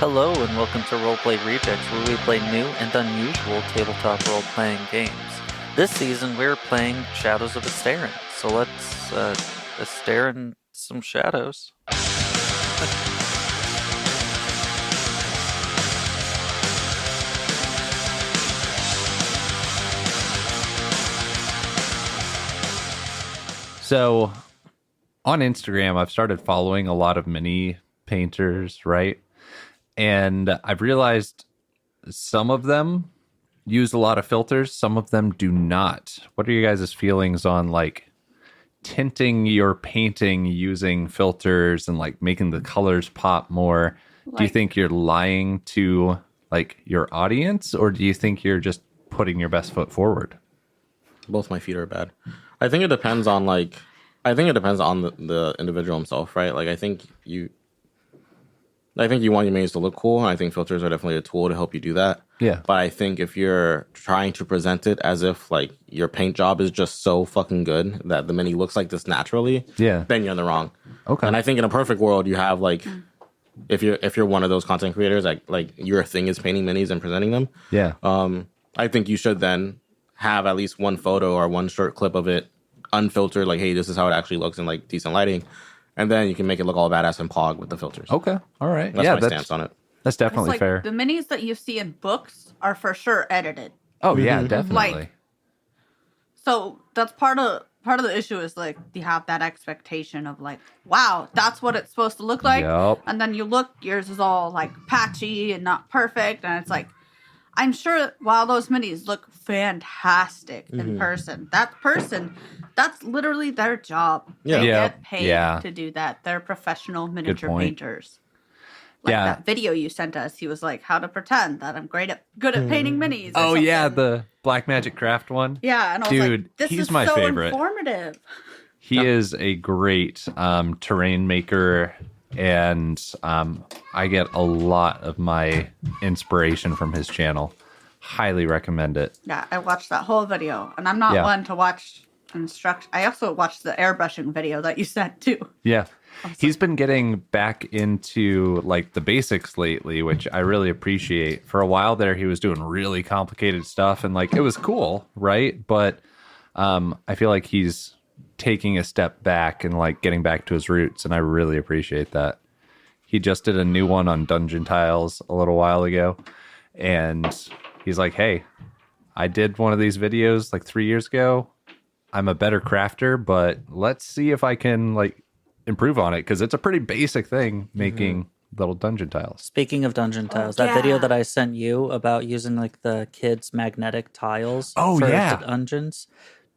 Hello and welcome to Roleplay Rejects, where we play new and unusual tabletop role-playing games. This season we're playing Shadows of Esteren, so let's Esteren some shadows. So, on Instagram, I've started following a lot of mini painters, right? And I've realized some of them use a lot of filters, some of them do not. What are you guys' feelings on like tinting your painting using filters and like making the colors pop more? Do you think you're lying to like your audience, or do you think you're just putting your best foot forward? Both my feet are bad. I think it depends on the individual himself, right? Like I think you want your maze to look cool, and I think filters are definitely a tool to help you do that. Yeah. But I think if you're trying to present it as if like your paint job is just so fucking good that the mini looks like this naturally, then you're in the wrong. Okay. And I think in a perfect world you have like if you're one of those content creators, like your thing is painting minis and presenting them. Yeah. I think you should then have at least one photo or one short clip of it unfiltered, like, hey, this is how it actually looks in like decent lighting. And then you can make it look all badass and pog with the filters. Okay. All right. That's my stance on it. That's definitely fair. The minis that you see in books are for sure edited. Oh, yeah, definitely. So that's part of the issue is like you have that expectation of like, wow, that's what it's supposed to look like. Yep. And then you look, yours is all like patchy and not perfect. And it's like, I'm sure while those minis look fantastic in person, that's literally their job. Yeah. They Yeah. get paid Yeah. to do that. They're professional miniature point. painters. Like Yeah. that video you sent us, he was like, how to pretend that I'm good at painting minis. or Oh, yeah, something. the Black Magic Craft one. Yeah, and I was Dude, like, this he's is my so favorite. informative. He is a great terrain maker, and I get a lot of my inspiration from his channel. Highly recommend it. Yeah, I watched that whole video, and I'm not one to watch instruction. I also watched the airbrushing video that you sent too. Yeah. He's been getting back into like the basics lately, which I really appreciate. For a while there, he was doing really complicated stuff, and like it was cool, right? But I feel like he's taking a step back and like getting back to his roots, and I really appreciate that. He just did a new one on dungeon tiles a little while ago, and he's like, hey, I did one of these videos like 3 years ago. I'm a better crafter, but let's see if I can like improve on it, because it's a pretty basic thing making little dungeon tiles. Speaking of dungeon tiles, yeah. that video that I sent you about using like the kids' magnetic tiles for the dungeons,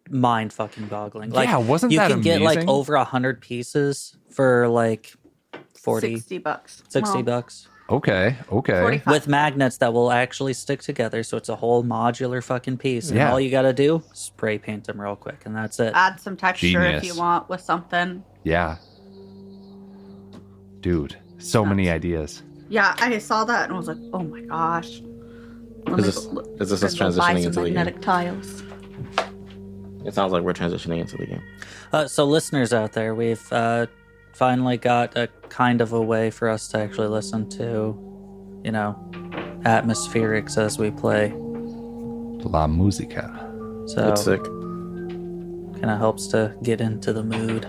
mind fucking boggling. Like, yeah, wasn't you that can get like amazing? over 100 pieces for like 40, $60. 60 Well, bucks. Okay. 45. With magnets that will actually stick together, so it's a whole modular fucking piece. And Yeah. all you gotta do, spray paint them real quick, and that's it. Add some texture if Genius. you want with something. Yeah. Dude, so many ideas. Yeah, I saw that and I was like, oh my gosh. Is this us transitioning into the game? magnetic tiles. It sounds like we're transitioning into the game. So listeners out there, we've finally got a kind of a way for us to actually listen to, atmospherics as we play. La musica. So It's sick. kind of helps to get into the mood.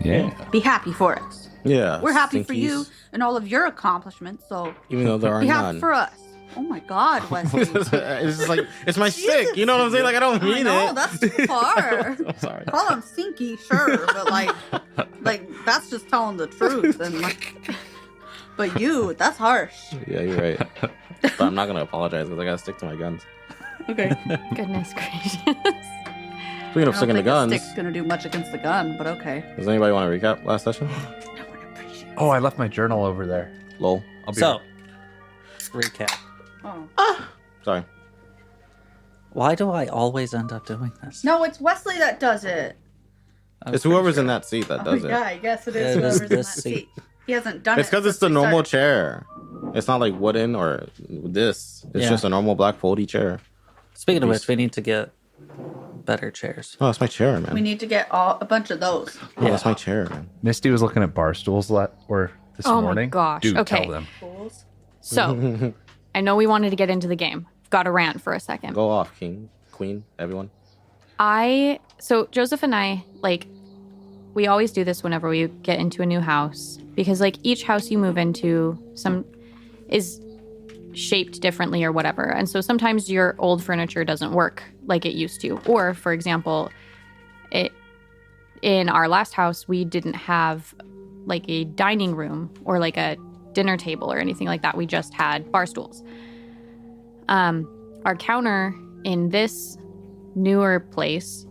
Yeah. Be happy for us. Yeah. We're happy for stinkies. you and all of your accomplishments, so Even though there are be happy none. for us. Oh my God, Wesley. It's just like, it's my stick. You know what I'm saying? Like, I don't mean No, it. that's too far. I'm sorry. Call him stinky, sure, but like that's just telling the truth, and but you, that's harsh. Yeah, you're right. But I'm not going to apologize because I got to stick to my guns. Okay. Goodness gracious. Speaking of sticking to guns, Stick's gonna do much against the gun, but okay. does anybody want to recap last session? Oh, I left my journal over there. Lol. I'll be So, recap. Oh. Sorry. Why do I always end up doing this? No, it's Wesley that does it. It's whoever's in that seat that does it. Yeah, I guess it Yeah, is it is whoever's in that this seat. seat. He hasn't done It's it. because it's the since we normal started. chair. It's not like wooden or this. It's Yeah. just a normal black foldy chair. Speaking of which, we need to get better chairs. Oh, that's my chair, man. We need to get a bunch of those. Oh, that's my chair, man. Misty was looking at bar stools this Oh my morning. gosh, Dude, okay. tell them. Fools. So, I know we wanted to get into the game. I've got to rant for a second. Go off, king, queen, everyone. So Joseph and I, like, we always do this whenever we get into a new house because, like, each house you move into is shaped differently or whatever. And so sometimes your old furniture doesn't work like it used to. Or, for example, in our last house, we didn't have, like, a dining room or, like, a dinner table or anything like that. We just had bar stools. Our counter in this newer place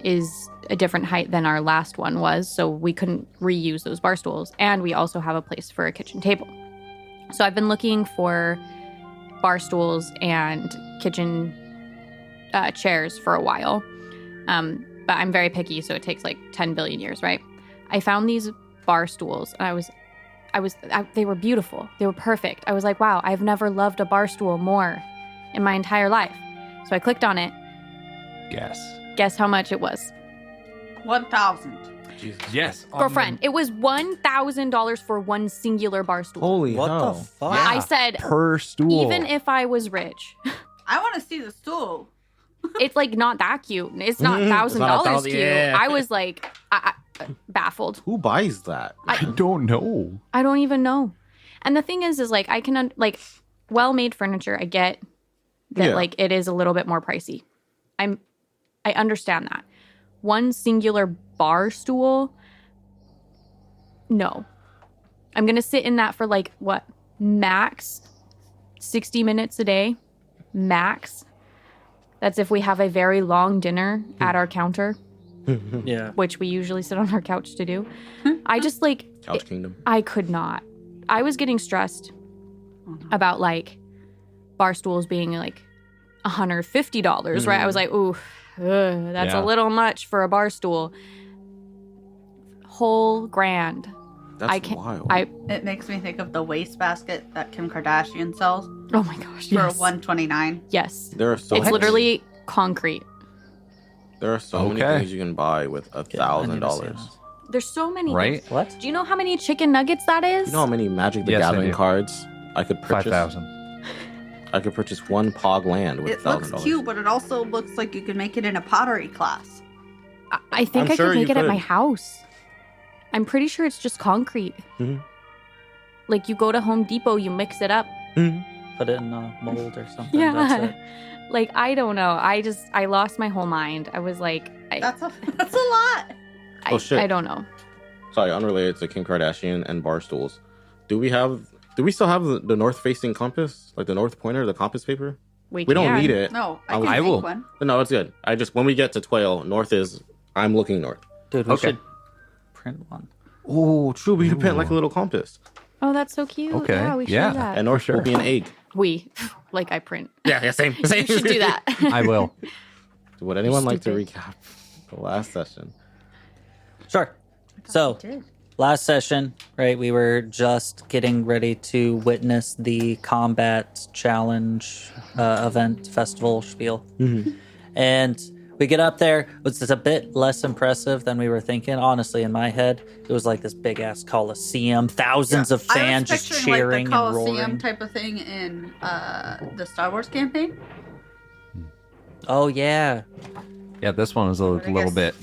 is a different height than our last one was, so we couldn't reuse those bar stools. And we also have a place for a kitchen table. So I've been looking for bar stools and kitchen chairs for a while. But I'm very picky, so it takes like 10 billion years, right? I found these bar stools, and they were beautiful. They were perfect. I was like, wow, I've never loved a bar stool more in my entire life. So I clicked on it. Guess how much it was? 1,000. Jesus. Yes. Girlfriend, it was $1,000 for one singular bar stool. Holy What hell. the fuck? Yeah. I said, Per stool. even if I was rich, I want to see the stool. it's like not that cute. It's not It's not $1,000 $1,000, cute. yeah. I was like, baffled. Who buys that? I don't know. I don't even know. And the thing is like, I can, like, well-made furniture, I get that, Yeah. like, it is a little bit more pricey. I understand that. One singular bar stool, no. I'm going to sit in that for, like, what? Max 60 minutes a day. Max. That's if we have a very long dinner at our counter, Yeah. which we usually sit on our couch to do. I just, like, Couch Kingdom. I could not. I was getting stressed about, like, bar stools being like $150, right? I was like, ooh, that's Yeah. a little much for a bar stool. Whole grand. That's wild. It makes me think of the wastebasket that Kim Kardashian sells Oh my gosh, for yes. $129. Yes. There are so It's many, literally concrete. there are so many Okay. things you can buy with $1,000. There's so many. Right? What? Do you know how many chicken nuggets that is? You know how many Magic the Yes, I Gathering do. cards I could purchase? 5,000. I could purchase one Pog land with It $1,000. looks cute, but it also looks like you could make it in a pottery class. I think I'm I sure could you make it at could. my house. I'm pretty sure it's just concrete. Mhm. Like, you go to Home Depot, you mix it up. Put it in a mold or something. Yeah. That's it. Like, I don't know. I lost my whole mind. I was like, That's a lot. Oh, shit. I don't know. Sorry, unrelated to Kim Kardashian and bar stools. Do we still have the north-facing compass? Like the north pointer, the compass paper? We don't can. need it. No, I I can make will. one. No, it's good. When we get to Tuaille, I'm looking north. Dude, we Okay. should print one. Oh, true. We can paint like a little compass. Oh, that's so cute. Okay. Yeah, we should Yeah. do that. And north sure. will be an egg. Like, I print. Yeah, same. You should do that. I will. Would anyone like to Stupid. recap the last session? Sure. So, Did. last session, right, we were just getting ready to witness the combat challenge event, festival spiel. And we get up there. It's a bit less impressive than we were thinking. Honestly, in my head, it was like this big ass coliseum, thousands of I fans was just picturing cheering like the and Coliseum roaring. type of thing in the Star Wars campaign. Oh yeah, Yeah, this one was a I little guess- bit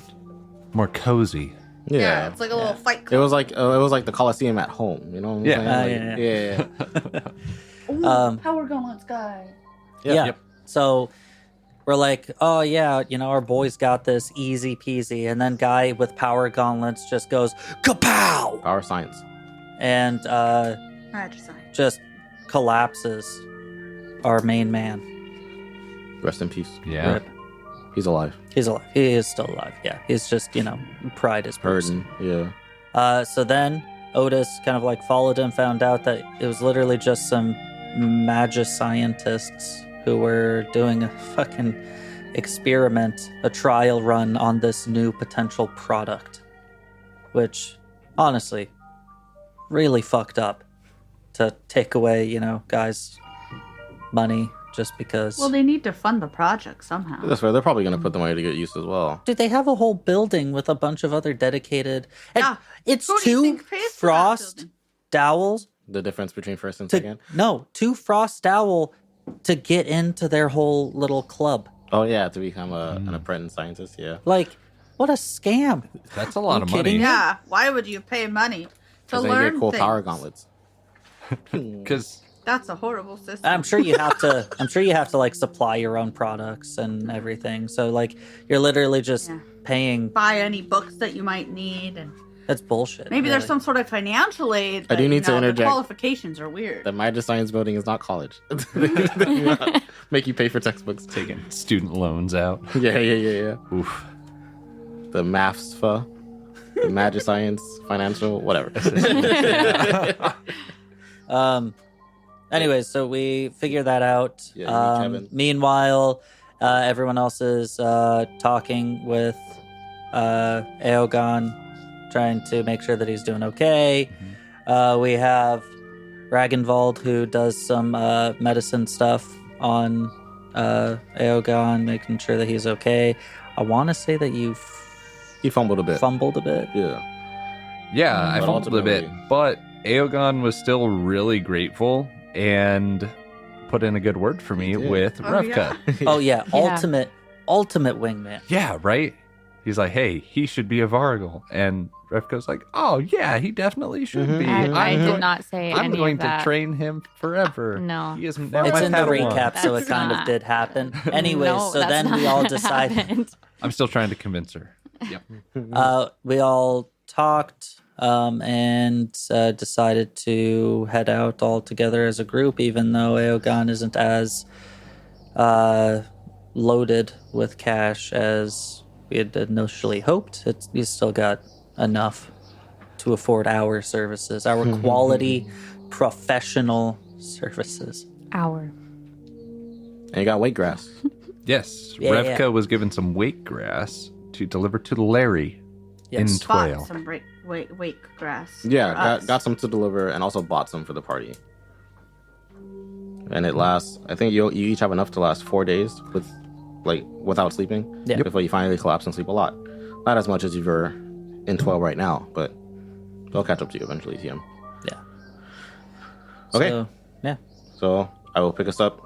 more cozy. Yeah. It's like a little fight It club. was like the Coliseum at home, you know? What I'm Yeah. saying? Yeah. Yeah. Ooh, Power Gauntlets guy. yeah. Yep. So we're like, oh yeah, our boys got this, easy peasy. And then guy with power gauntlets just goes kapow, Power science. and Magicite. just collapses our main man. Rest in peace. Yeah. Rip. He's alive. He's alive. He is still alive. Yeah. He's just, pride is person. Burden. Yeah. So then Otis kind of like followed him, found out that it was literally just some magic scientists who were doing a fucking experiment, a trial run on this new potential product, which honestly really fucked up to take away, guys' money just because. Well, they need to fund the project somehow. That's fair. They're probably going to put the money to get used as well. Dude, they have a whole building with a bunch of other dedicated. And Yeah. it's Who do you two think pays for that Frost building? dowels The difference between first and second? No, to Frost Owl to get into their whole little club. Oh, yeah, to become an apprentice scientist, yeah. Like, what a scam. That's a lot of kidding money. me? Yeah, why would you pay money to Because they learn get cool things? power gauntlets. Because That's a horrible system. I'm sure you have to like supply your own products and everything. So like you're literally just paying. Buy any books that you might need, and That's bullshit. maybe there's really. some sort of financial aid. I do but, need to The interject. qualifications are weird. The Magic Science building is not college. They do not make you pay for textbooks. taking student loans out. Yeah. Oof. The MAFSFA, the Magic Science, financial, whatever. Anyways, so we figure that out. Yeah, you meet Kevin. Meanwhile, everyone else is talking with Eoghan, trying to make sure that he's doing okay. We have Ragnvald, who does some medicine stuff on Eoghan, making sure that he's okay. I want to say that you He fumbled a bit. fumbled a bit. Yeah. Yeah, I But fumbled a bit, ultimately- but Eoghan was still really grateful and put in a good word for me He did. with Oh, Revka. Oh yeah, Yeah. ultimate wingman. Yeah, right? He's like, hey, he should be a Vargal. And Revka's like, oh, yeah, he definitely should be. I I'm did going- not say I'm any going of to that. train him forever. No. He is now It's my in the Padawan. recap, so it That's kind of not- did happen. Anyways, No, so that's then we not all what decided. happened. I'm still trying to convince her. Yep. We all talked and decided to head out all together as a group, even though Eoghan isn't as loaded with cash as we had initially hoped. He's still got enough to afford our services, our quality, professional services. Hour. And you got weight grass. Yes, Yeah, Revka yeah. was given some weight grass to deliver to Larry in Yes. Bought Tuaille. some wake grass. Yeah, for us. got some to deliver and also bought some for the party. And it lasts, I think you each have enough to last 4 days without sleeping. Yeah. Before you finally collapse and sleep a lot. Not as much as you're in 12 right now, but they'll catch up to you eventually, TM. Yeah. Okay. So, yeah. So I will pick us up.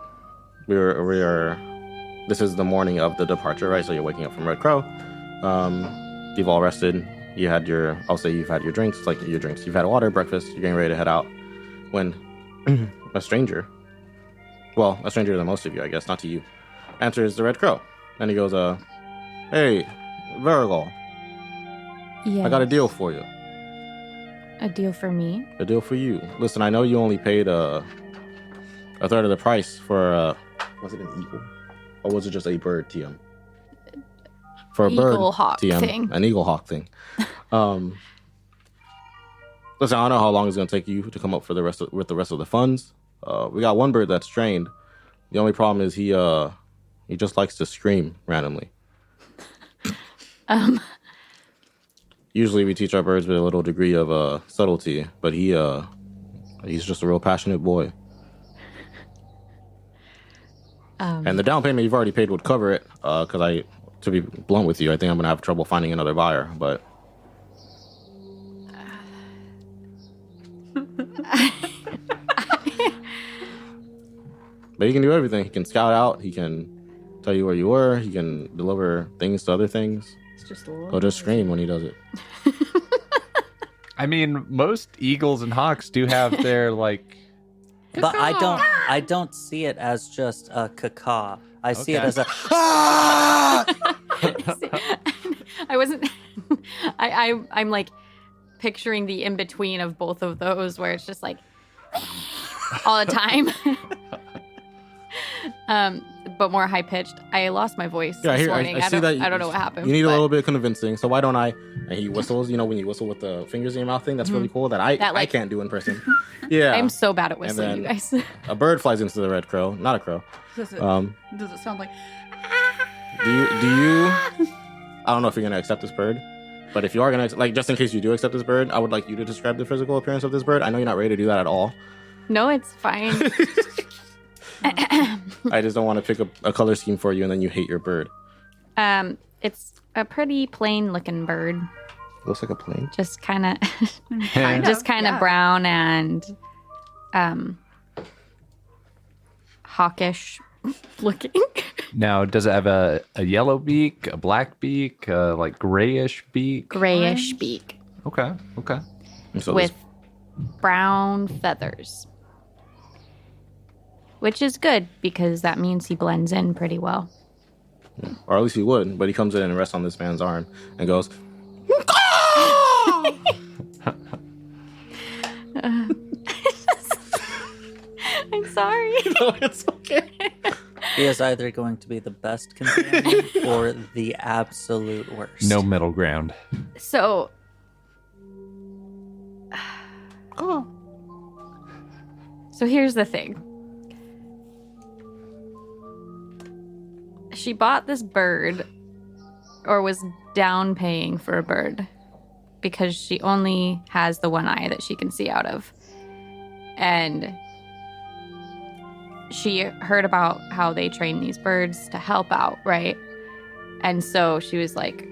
We are. This is the morning of the departure, right? So you're waking up from Red Crow. You've all rested. You had your. I'll say you've had your drinks, like your drinks. You've had water, breakfast. You're getting ready to head out. When a stranger, well, a stranger than most of you, I guess, not to you, enters the Red Crow, and he goes, "Hey, Vargal, Yeah. I got a deal for you. A deal for me? A deal for you. Listen, I know you only paid a third of the price for was it an eagle? Or was it just a bird, TM? For a bird, Eagle hawk TM. thing. An eagle hawk thing. Listen, I don't know how long it's gonna take you to come up with the rest of the funds. We got one bird that's trained. The only problem is he just likes to scream randomly. Usually we teach our birds with a little degree of subtlety, but he's just a real passionate boy. And the down payment you've already paid would cover it, because to be blunt with you, I think I'm gonna have trouble finding another buyer. But he can do everything. He can scout out. He can tell you where you were. He can deliver things to other things. It's just a little. He'll just scream when he does it. I mean, most eagles and hawks do have their like. But I don't see it as just a caca. I see it Okay. as a I wasn't. I'm like picturing the in between of both of those, where it's just like all the time. But more high pitched. I lost my voice this morning. I see that. I don't know what happened. You need a but little bit of convincing. So why don't I? And he whistles. You know when you whistle with the fingers in your mouth thing. That's really cool. That I like- can't do in person. Yeah. I'm so bad at whistling, you then- guys. A bird flies into the red crow. Not a crow. Does it, Um, does it sound like? do you? I don't know if you're gonna accept this bird, but if you are gonna just in case you do accept this bird, I would like you to describe the physical appearance of this bird. I know you're not ready to do that at all. No, it's fine. I just don't want to pick a color scheme for you and then you hate your bird. It's a pretty plain looking bird. Looks like a plane. Just kind of Kind just kind of yeah. brown and hawkish looking. Now, does it have a yellow beak, a black beak, like grayish beak? Grayish beak Okay. And so with brown feathers. Which is good because that means he blends in pretty well. or at least he would, but he comes in and rests on this man's arm and goes, I'm sorry. "No, it's okay." He is either going to be the best companion or the absolute worst. No middle ground. So, Oh. so here's the thing. She bought this bird, or was down paying for a bird, because she only has the one eye that she can see out of. And she heard about how they train these birds to help out, right? And so she was like,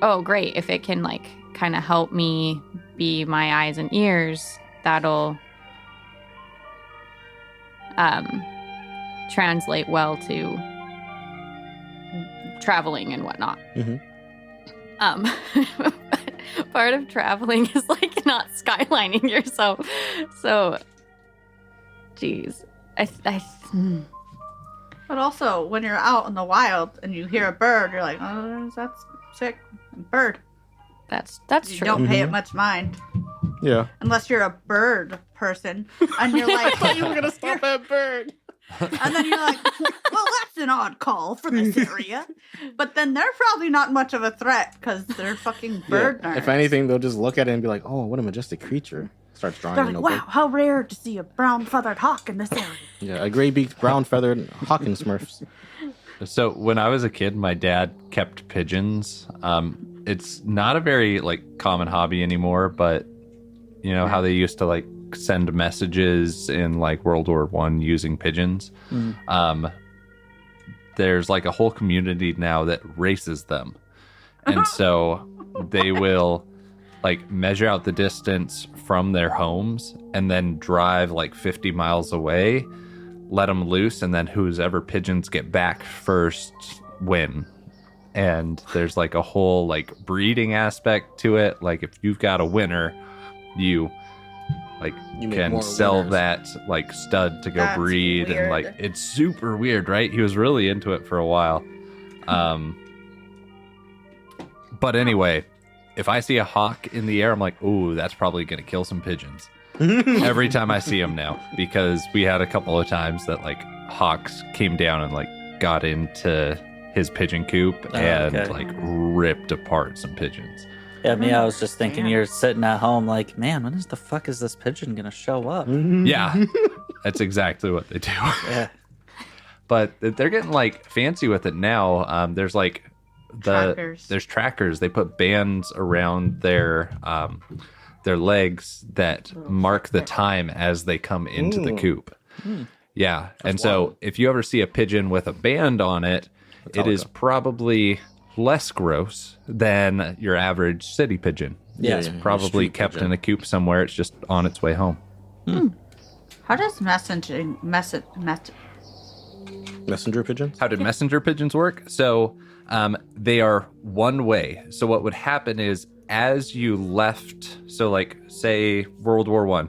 oh, great. If it can, like, kind of help me be my eyes and ears, that'll translate well to traveling and whatnot. Mhm. Part of traveling is like not skylining yourself. So, geez, But also, when you're out in the wild and you hear a bird, you're like, oh, that's sick. Bird. that's You true. don't pay it much mind. Yeah. Unless you're a bird person. And you're like, You were gonna stop that bird. and then you're like, well, that's an odd call for this area. But then they're probably not much of a threat because they're fucking bird nerds. If anything, they'll just look at it and be like, "Oh, what a majestic creature!" Starts drawing They're a like, notebook. wow, how rare to see a brown feathered hawk in this area. Yeah, a gray-beaked, brown-feathered hawking smurfs. So when I was a kid, my dad kept pigeons. It's not a very like common hobby anymore, but you know how they used to like send messages in like World War One using pigeons. There's like a whole community now that races them, and so they will like measure out the distance from their homes and then drive like 50 miles away, let them loose, and then whoever pigeons get back first win. And there's like a whole like breeding aspect to it. Like if you've got a winner, you like You make can more sell winners. that like stud to go That's breed. And like weird. it's super weird, right? He was really into it for a while. But anyway, if I see a hawk in the air, I'm like, ooh, that's probably gonna kill some pigeons. Every time I see them now, because we had a couple of times that like hawks came down and like got into his pigeon coop and okay. like ripped apart some pigeons. Yeah, me, I was just thinking Damn. you're sitting at home like, man, when the fuck is this pigeon gonna show up? Yeah, that's exactly what they do. Yeah. But they're getting like fancy with it now. There's like Trackers. there's trackers. They put bands around their legs that mark the time as they come into the coop. Yeah, and so wild. if you ever see a pigeon with a band on it, it is probably less gross than your average city pigeon. Yeah, It's yeah, probably street kept pigeon. in a coop somewhere. It's just on its way home. How does messenger pigeons. How did messenger pigeons work? So they are one way. So what would happen is as you left, so like say World War One,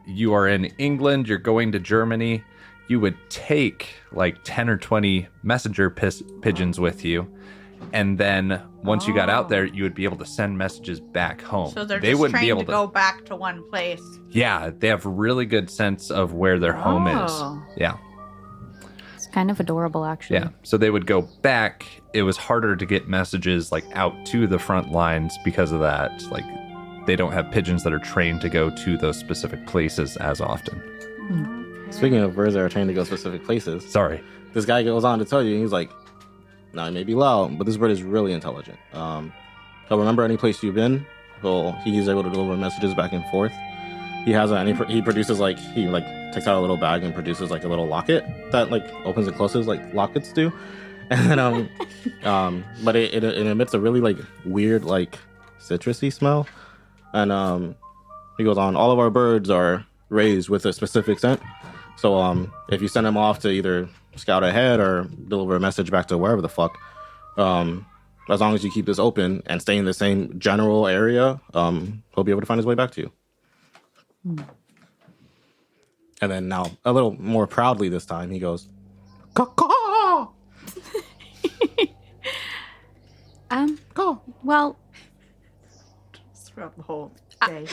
you are in England, you're going to Germany, you would take like 10 or 20 messenger pigeons with you. And then once you got out there, you would be able to send messages back home. So they're they just wouldn't be trained able to go back to one place. Yeah, they have really good sense of where their home is. Oh. Yeah. It's kind of adorable, actually. Yeah. So they would go back. It was harder to get messages like out to the front lines because of that. Like they don't have pigeons that are trained to go to those specific places as often. Speaking of birds that are trained to go specific places, Sorry. this guy goes on to tell you, he's like, now it may be loud, but this bird is really intelligent. He'll remember any place you've been. He's able to deliver messages back and forth. He has he produces like, he like takes out a little bag and produces like a little locket that like opens and closes like lockets do. And then, but it emits a really like weird like citrusy smell. And he goes on, all of our birds are raised with a specific scent. So if you send him off to either scout ahead or deliver a message back to wherever the fuck, as long as you keep this open and stay in the same general area, he'll be able to find his way back to you. And then now, a little more proudly this time, he goes, "Caw-caw!" Go. Well, Throughout the whole day.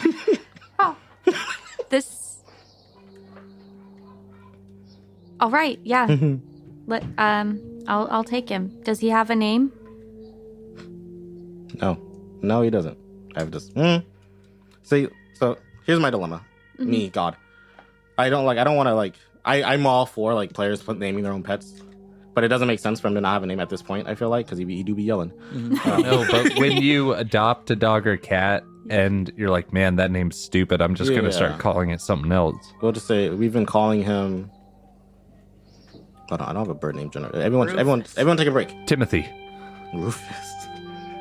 this. All right. Yeah. I'll take him. Does he have a name? No, he doesn't. I've just see. So here's my dilemma. Me, God, I don't want to like. I'm all for like players naming their own pets, but it doesn't make sense for him to not have a name at this point. I feel like because he do be yelling. No, but when you adopt a dog or cat and you're like, man, that name's stupid, I'm just gonna start calling it something else. We'll just say we've been calling him. Hold on, I don't have a bird name generator. Everyone, take a break. Timothy. Rufus.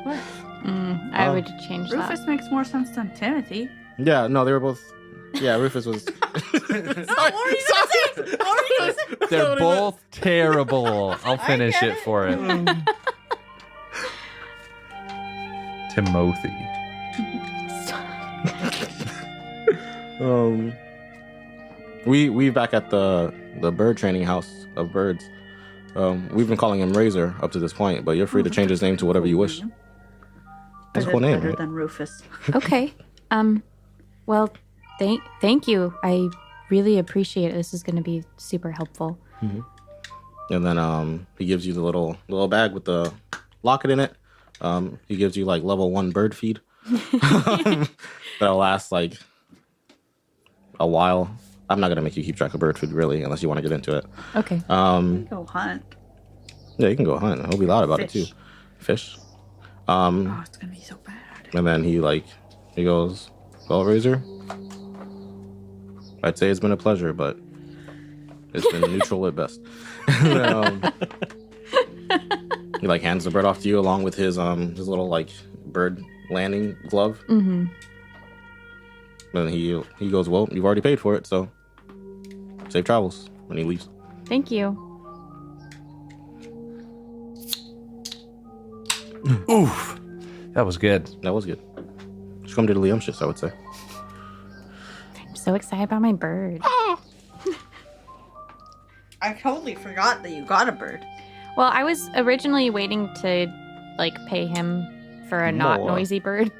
What? I would change Rufus that. makes more sense than Timothy. Yeah, no, they were both. Yeah, Rufus was. What were you gonna say? They're both terrible. I'll finish it for it. Timothy. We back at the bird training house of birds. We've been calling him Razor up to this point, but you're free to change his name to whatever you wish. That's a cool name, Better right? than Rufus. Okay. Well, thank you. I really appreciate it. This is going to be super helpful. And then he gives you the little bag with the locket in it. He gives you like level 1 bird feed that'll last like a while. I'm not gonna make you keep track of bird food really, unless you want to get into it. Okay. Go hunt. Yeah, you can go hunt. He'll be loud about it too. Fish. Oh, it's gonna be so bad. And then he goes, "Well, Razor, I'd say it's been a pleasure, but it's been neutral at best." And then, he hands the bird off to you along with his little bird landing glove. Mm-hmm. And he goes, "Well, you've already paid for it, so safe travels." When he leaves. Thank you. Oof. That was good. That was good. Just come to the Liamshis, I would say. I'm so excited about my bird. I totally forgot that you got a bird. Well, I was originally waiting to pay him for a not More. noisy bird,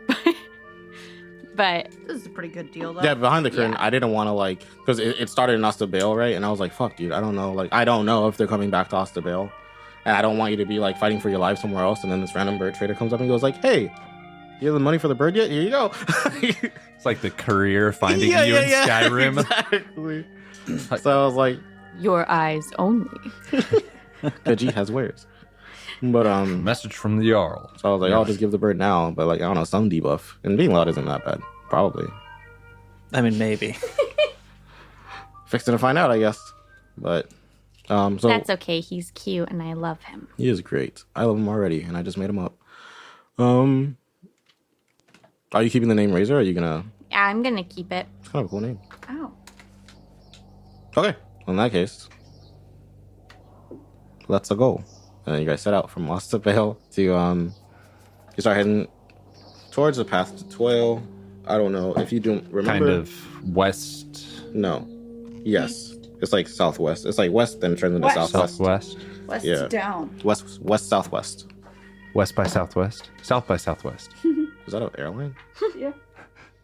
but This is a pretty good deal, though. Yeah, behind the curtain, Yeah. I didn't want to because it started in Ostabale, right? And I was like, "Fuck, dude, I don't know. I don't know if they're coming back to Ostabale, and I don't want you to be fighting for your life somewhere else." And then this random bird trader comes up and goes "Hey, you have the money for the bird yet? Here you go." It's like the career finding you in Skyrim. Exactly. So I was like, your eyes only. "Veggie has wares." But Message from the Jarl. so I was like, "I'll just give the bird now." But I don't know, some debuff, and being loud isn't that bad, probably. I mean, maybe. Fixing to find out, I guess. But so That's okay. He's cute and I love him. he is great. I love him already, and I just made him up. Are you keeping the name Razor? Or are you gonna? Yeah, I'm gonna keep it. It's kind of a cool name. Oh. Okay, in that case, let's go. And then you guys set out from Ostabale to you start heading towards the path to Tuaille. I don't know if you don't remember. Kind of west, No. Yes. It's southwest. It's west, then turns into West. southwest. southwest, West Yeah. down. West southwest. west by southwest, south by southwest. Is that an airline? Yeah.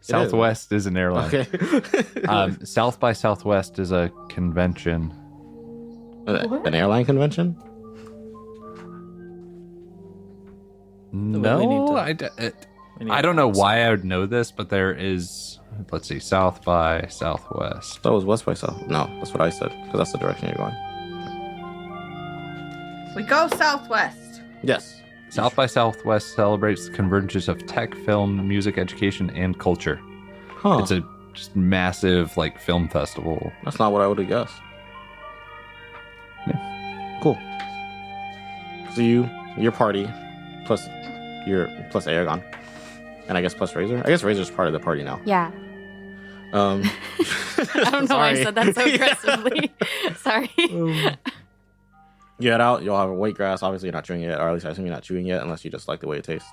Southwest is an airline. Okay. South by Southwest is a convention. An airline convention? No, we need to- I don't know why I would know this, but there is, let's see, South by Southwest. That was west by south. No, that's what I said, because that's the direction you're going. We go southwest. Yes. South by Southwest celebrates the convergence of tech, film, music, education, and culture. Huh. It's a just massive film festival. That's not what I would have guessed. Cool. So your party, plus Eoghan, and I guess plus Razor. I guess Razor's part of the party now. Yeah. I don't know why I said that so aggressively. Sorry. You head out, you'll have a white grass. Obviously, you're not chewing it, or at least I assume you're not chewing it, unless you just like the way it tastes.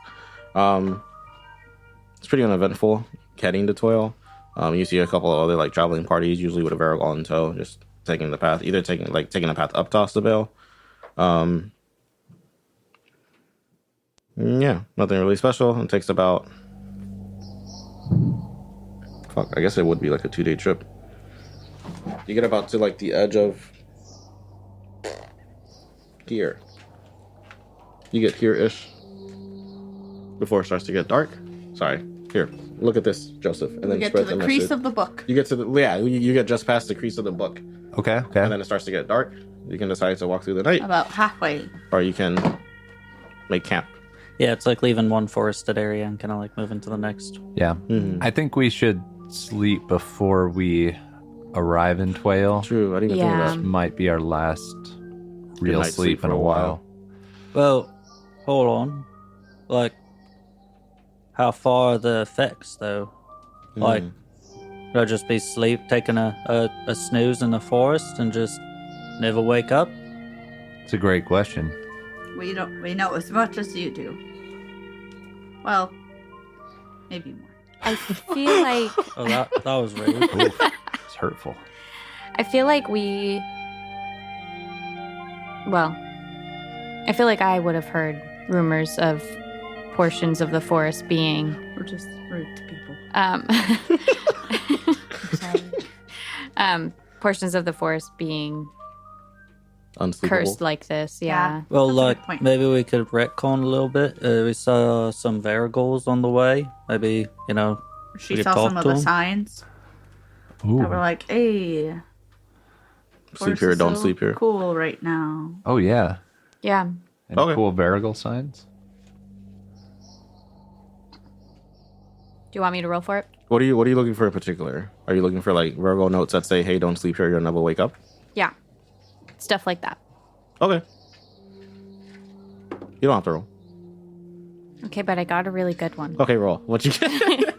It's pretty uneventful heading to Tuaille. You see a couple of other like traveling parties, usually with a Varigol in tow, just taking the path, either taking the path up to Ostabale. Yeah, nothing really special. It takes about I guess it would be like a 2-day trip. You get about to like the edge of here. You get here-ish before it starts to get dark. Sorry, here. Look at this, Joseph, and then You get spread to the message. crease of the book. You get to you get just past the crease of the book, Okay. and then it starts to get dark. You can decide to walk through the night, About halfway. or you can make camp. Yeah, it's like leaving one forested area and kind of like moving to the next. Yeah. I think we should sleep before we arrive in Tuaille. True, I didn't even Yeah. This think might be our last real night's sleep in for a while. Well, hold on. Like, how far are the effects though? of that. Like, could I just be sleep, taking a snooze in the forest and just never wake up? It's a great question. We know as much as you do. Well, maybe more. I feel like Oh, that was rude. Oof, it's hurtful. I feel like I would have heard rumors of portions of the forest being We're just rude to people. portions of the forest being Unsleepable. cursed like this. Yeah. Well, That's a good like, point. maybe we could retcon a little bit. We saw some Varigols on the way. Maybe, She We could saw talk some of to the him. signs Ooh. that were like, "Hey, Sleep forest here, is don't so sleep here. Cool right now." Oh yeah. Yeah. And Okay. cool Varigol signs. Do you want me to roll for it? What are you looking for in particular? Are you looking for like Virgo notes that say, "Hey, don't sleep here, you'll never wake up"? Yeah. Stuff like that. Okay. You don't have to roll. Okay, but I got a really good one. Okay, roll. What you get?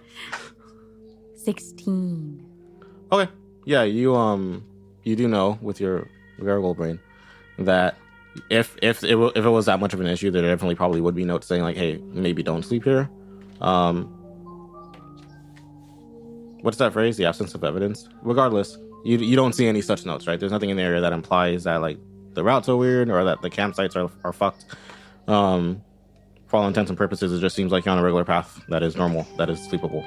16. Okay. Yeah, you do know with your Virgo brain that if it was that much of an issue, there definitely probably would be notes saying like, "Hey, maybe don't sleep here." What's that phrase? The absence of evidence. Regardless, you don't see any such notes, right? There's nothing in the area that implies that like the routes are weird or that the campsites are fucked. For all intents and purposes, it just seems like you're on a regular path that is normal, that is sleepable.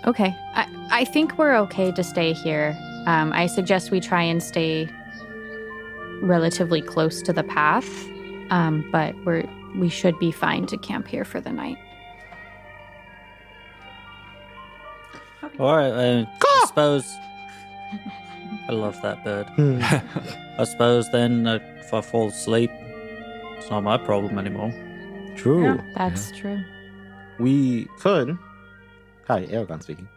Okay. I think we're okay to stay here. I suggest we try and stay relatively close to the path, but we should be fine to camp here for the night. All right, I suppose. I love that bird. I suppose then if I fall asleep, it's not my problem anymore. True. Yeah. That's true. We could. Hi, Eoghan speaking.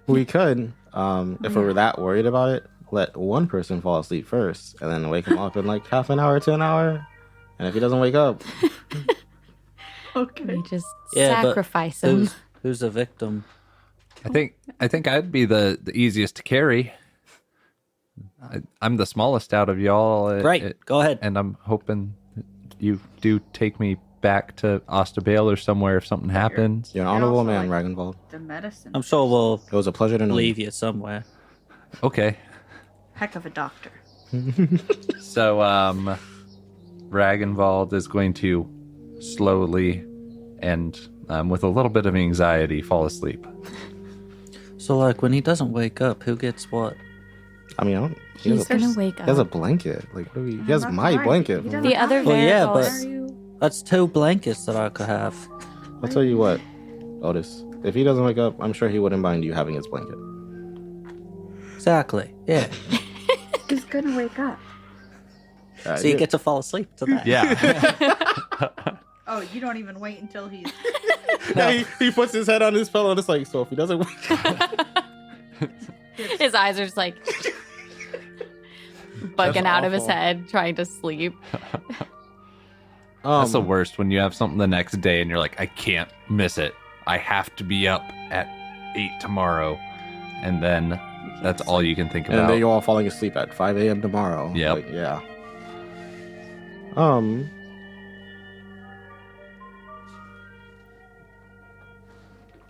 We could, if we were that worried about it, let one person fall asleep first, and then wake him up in like half an hour to an hour. And if he doesn't wake up, Okay. We just Yeah, but sacrifice him. Who's a victim? I think I'd be the easiest to carry. I'm the smallest out of y'all. Right, go ahead. And I'm hoping you do take me back to Ostabale or somewhere if something happens. you're an You're honorable also, man, like- Ragnvald. The medicine. I'm sure we'll It was a pleasure to know leave you somewhere. Okay. Heck of a doctor. So, Ragnvald is going to slowly and with a little bit of anxiety fall asleep. So, like, when he doesn't wake up, who gets what? I mean, I don't, He's gonna wake he has a up. blanket. Like, what do we? He has That's my right. blanket. He doesn't The other Well, yeah, Varigals- but- That's 2 blankets that I could have. I'll tell you what, Otis. If he doesn't wake up, I'm sure he wouldn't mind you having his blanket. Exactly. Yeah. He's gonna wake up. So you get to fall asleep to that. Yeah. Oh, you don't even wait until he's. Yeah, he puts his head on his pillow and it's like, so if he doesn't wake up, His eyes are just like bugging out of his head, trying to sleep. That's the worst when you have something the next day and you're like, I can't miss it. I have to be up at 8 tomorrow. and then that's all you can think And about. then you're all falling asleep at 5 a.m. tomorrow. Yep. Like, yeah.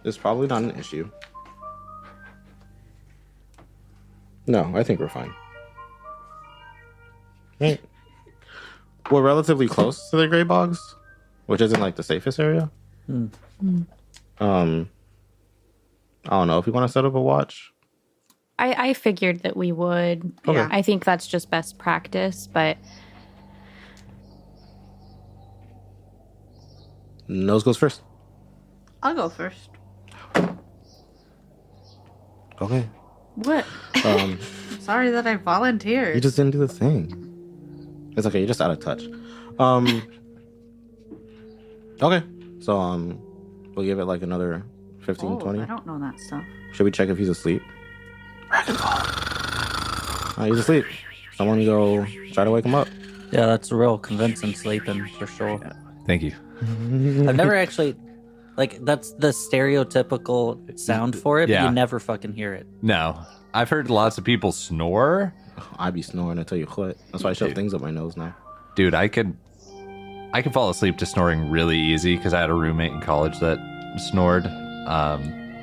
It's probably not an issue. No, I think we're fine. Right. We're relatively close to the Grey Bogs, which isn't like the safest area. I don't know if you want to set up a watch. I figured that we would. Okay. Yeah. I think that's just best practice, but Nose goes first. I'll go first. Okay. What? Um, Sorry that I volunteered. you just didn't do the thing. It's okay. You're just out of touch. Okay. So we'll give it like another 15, 20. I don't know that stuff. Should we check if he's asleep? He's asleep. Someone go try to wake him up. Yeah, that's real convincing sleeping for sure. Thank you. I've never actually, like, that's the stereotypical sound for it, but Yeah. you never fucking hear it. No, I've heard lots of people snore. I be snoring until you quit. That's why I shove Dude. things up my nose now. Dude, I could fall asleep to snoring really easy because I had a roommate in college that snored,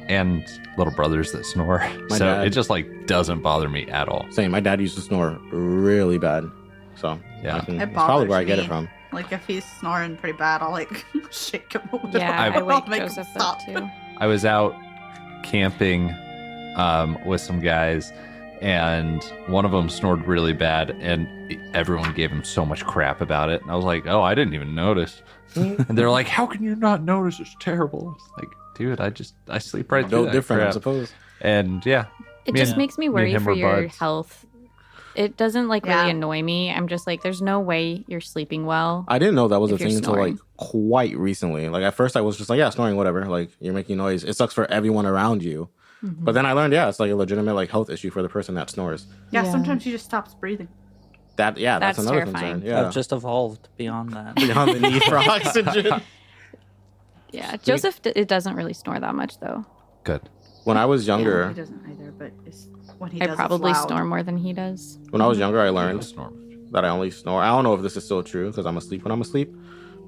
and little brothers that snore. My So dad- it just like doesn't bother me at all. Same. My dad used to snore really bad. So Yeah. that's It probably where I bothers get me. it from. Like if he's snoring pretty bad, I'll like shake him a little. yeah, I I'll wake make him Joseph stop. up too. I was out camping with some guys, and one of them snored really bad, and everyone gave him so much crap about it. And I was like, "Oh, I didn't even notice." And they're like, "How can you not notice? It's terrible." It's like, dude, I sleep right through No that different, I crap. suppose. And yeah, It Me just and- makes me me and worry him for were your buds. health. It doesn't like Yeah. really annoy me. I'm just like, there's no way you're sleeping well. I didn't know that was a If you're thing until like snoring. quite recently. Like at first I was just like, yeah, snoring, whatever. Like you're making noise. It sucks for everyone around you. Mm-hmm. But then I learned, yeah, it's like a legitimate like health issue for the person that snores. Yeah, Yeah. sometimes he just stops breathing. That's That's another terrifying. concern. Yeah. I've just evolved beyond that. Beyond the need for oxygen. Yeah, Joseph, it doesn't really snore that much though. good. When I was He younger, doesn't either, but it's, when he I does, probably it's loud. snore more than he does. when I was younger, I I learned don't snore much. that I only snore. I don't know if this is still true because I'm asleep when I'm asleep,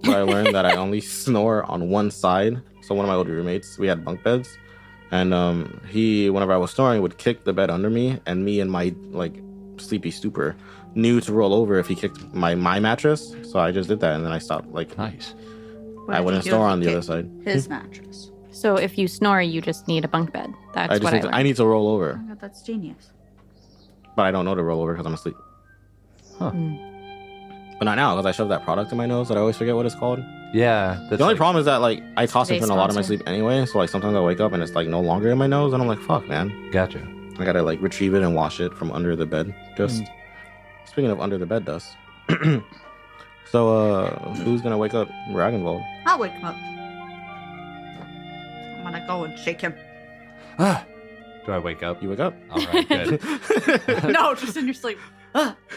but I learned that I only snore on one side. So one of my older roommates, we had bunk beds, and he, whenever I was snoring, would kick the bed under me, and me and my like sleepy stupor knew to roll over if he kicked my mattress. So I just did that, and then I stopped. Like Nice. What I did wouldn't he do snore if on he the other kicked side. His mattress. So if you snore, you just need a bunk bed. That's I just what need to, I need to roll over, Oh my god, that's genius. but I don't know to roll over because I'm asleep. Huh. But not now because I shoved that product in my nose that I always forget what it's called. Yeah. That's The only like- problem is that like I toss and Today's turn a lot of my sponsor. sleep anyway, so like sometimes I wake up and it's like no longer in my nose, and I'm like, fuck, man. Gotcha. I gotta like retrieve it and wash it from under the bed. Just speaking of under the bed dust. So who's gonna wake up Ragnvald? I'll wake him up. I'm gonna go and shake him. Ah. Do I wake up? You wake up. All right, good. No, just in your sleep.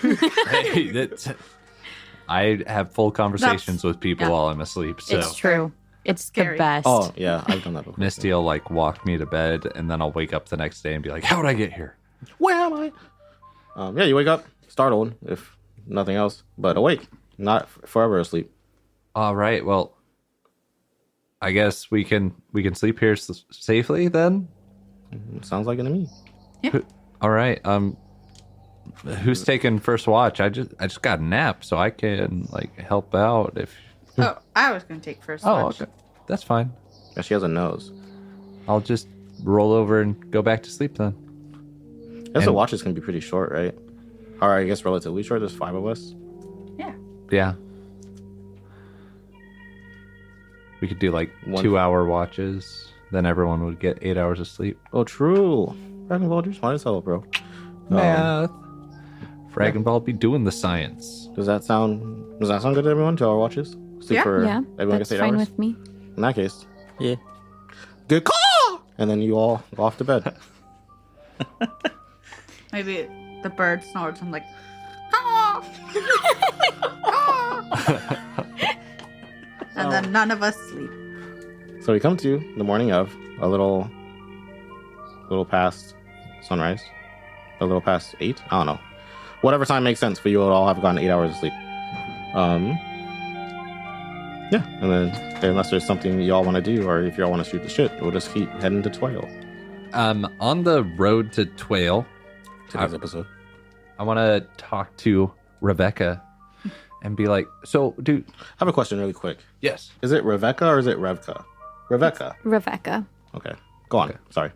Hey, I have full conversations with people yeah. while I'm asleep. So It's true. It's scary. the best. Oh yeah, I've done that before. Misty will like walk me to bed, and then I'll wake up the next day and be like, "How would I get here?" Where am I? Yeah, you wake up startled, if nothing else, but awake, not forever asleep. All right. Well, I guess we can sleep here safely then. Sounds like it to me. All right. Who's taking first watch? I just got a nap, so I can like help out if. Oh, I was gonna take first Oh, watch. okay. That's fine. Yeah, she has a nose. I'll just roll over and go back to sleep then. I guess the And- watches can be pretty short, right? Or I guess relatively short. There's 5 of us. Yeah. Yeah. We could do like One- 2-hour watches. Then everyone would get 8 hours of sleep. Oh, true. Ragnvald, you're smart as hell, bro. Math. Fragenball be doing the science. Does that sound good to everyone? 2 hour watches? Sleep Yeah. for Yeah, everyone that's gets 8 fine hours? with me. In that case. Yeah. Good call! And then you all go off to bed. Maybe the bird snores. I'm like, ah! Ah! And then none of us sleep. So we come to the morning of, a little past sunrise. A little past 8. I don't know. Whatever time makes sense for you all have gotten 8 hours of sleep. Yeah, and then unless there's something y'all want to do, or if y'all want to shoot the shit, we'll just keep heading to Tuaille. On the road to Tuaille, Today's episode. I want to talk to Rebecca and be like, so, dude. I have a question really quick. Yes. Is it Rebecca or is it Revka? Rebecca. Rebecca. Okay. Go on. Okay. Sorry.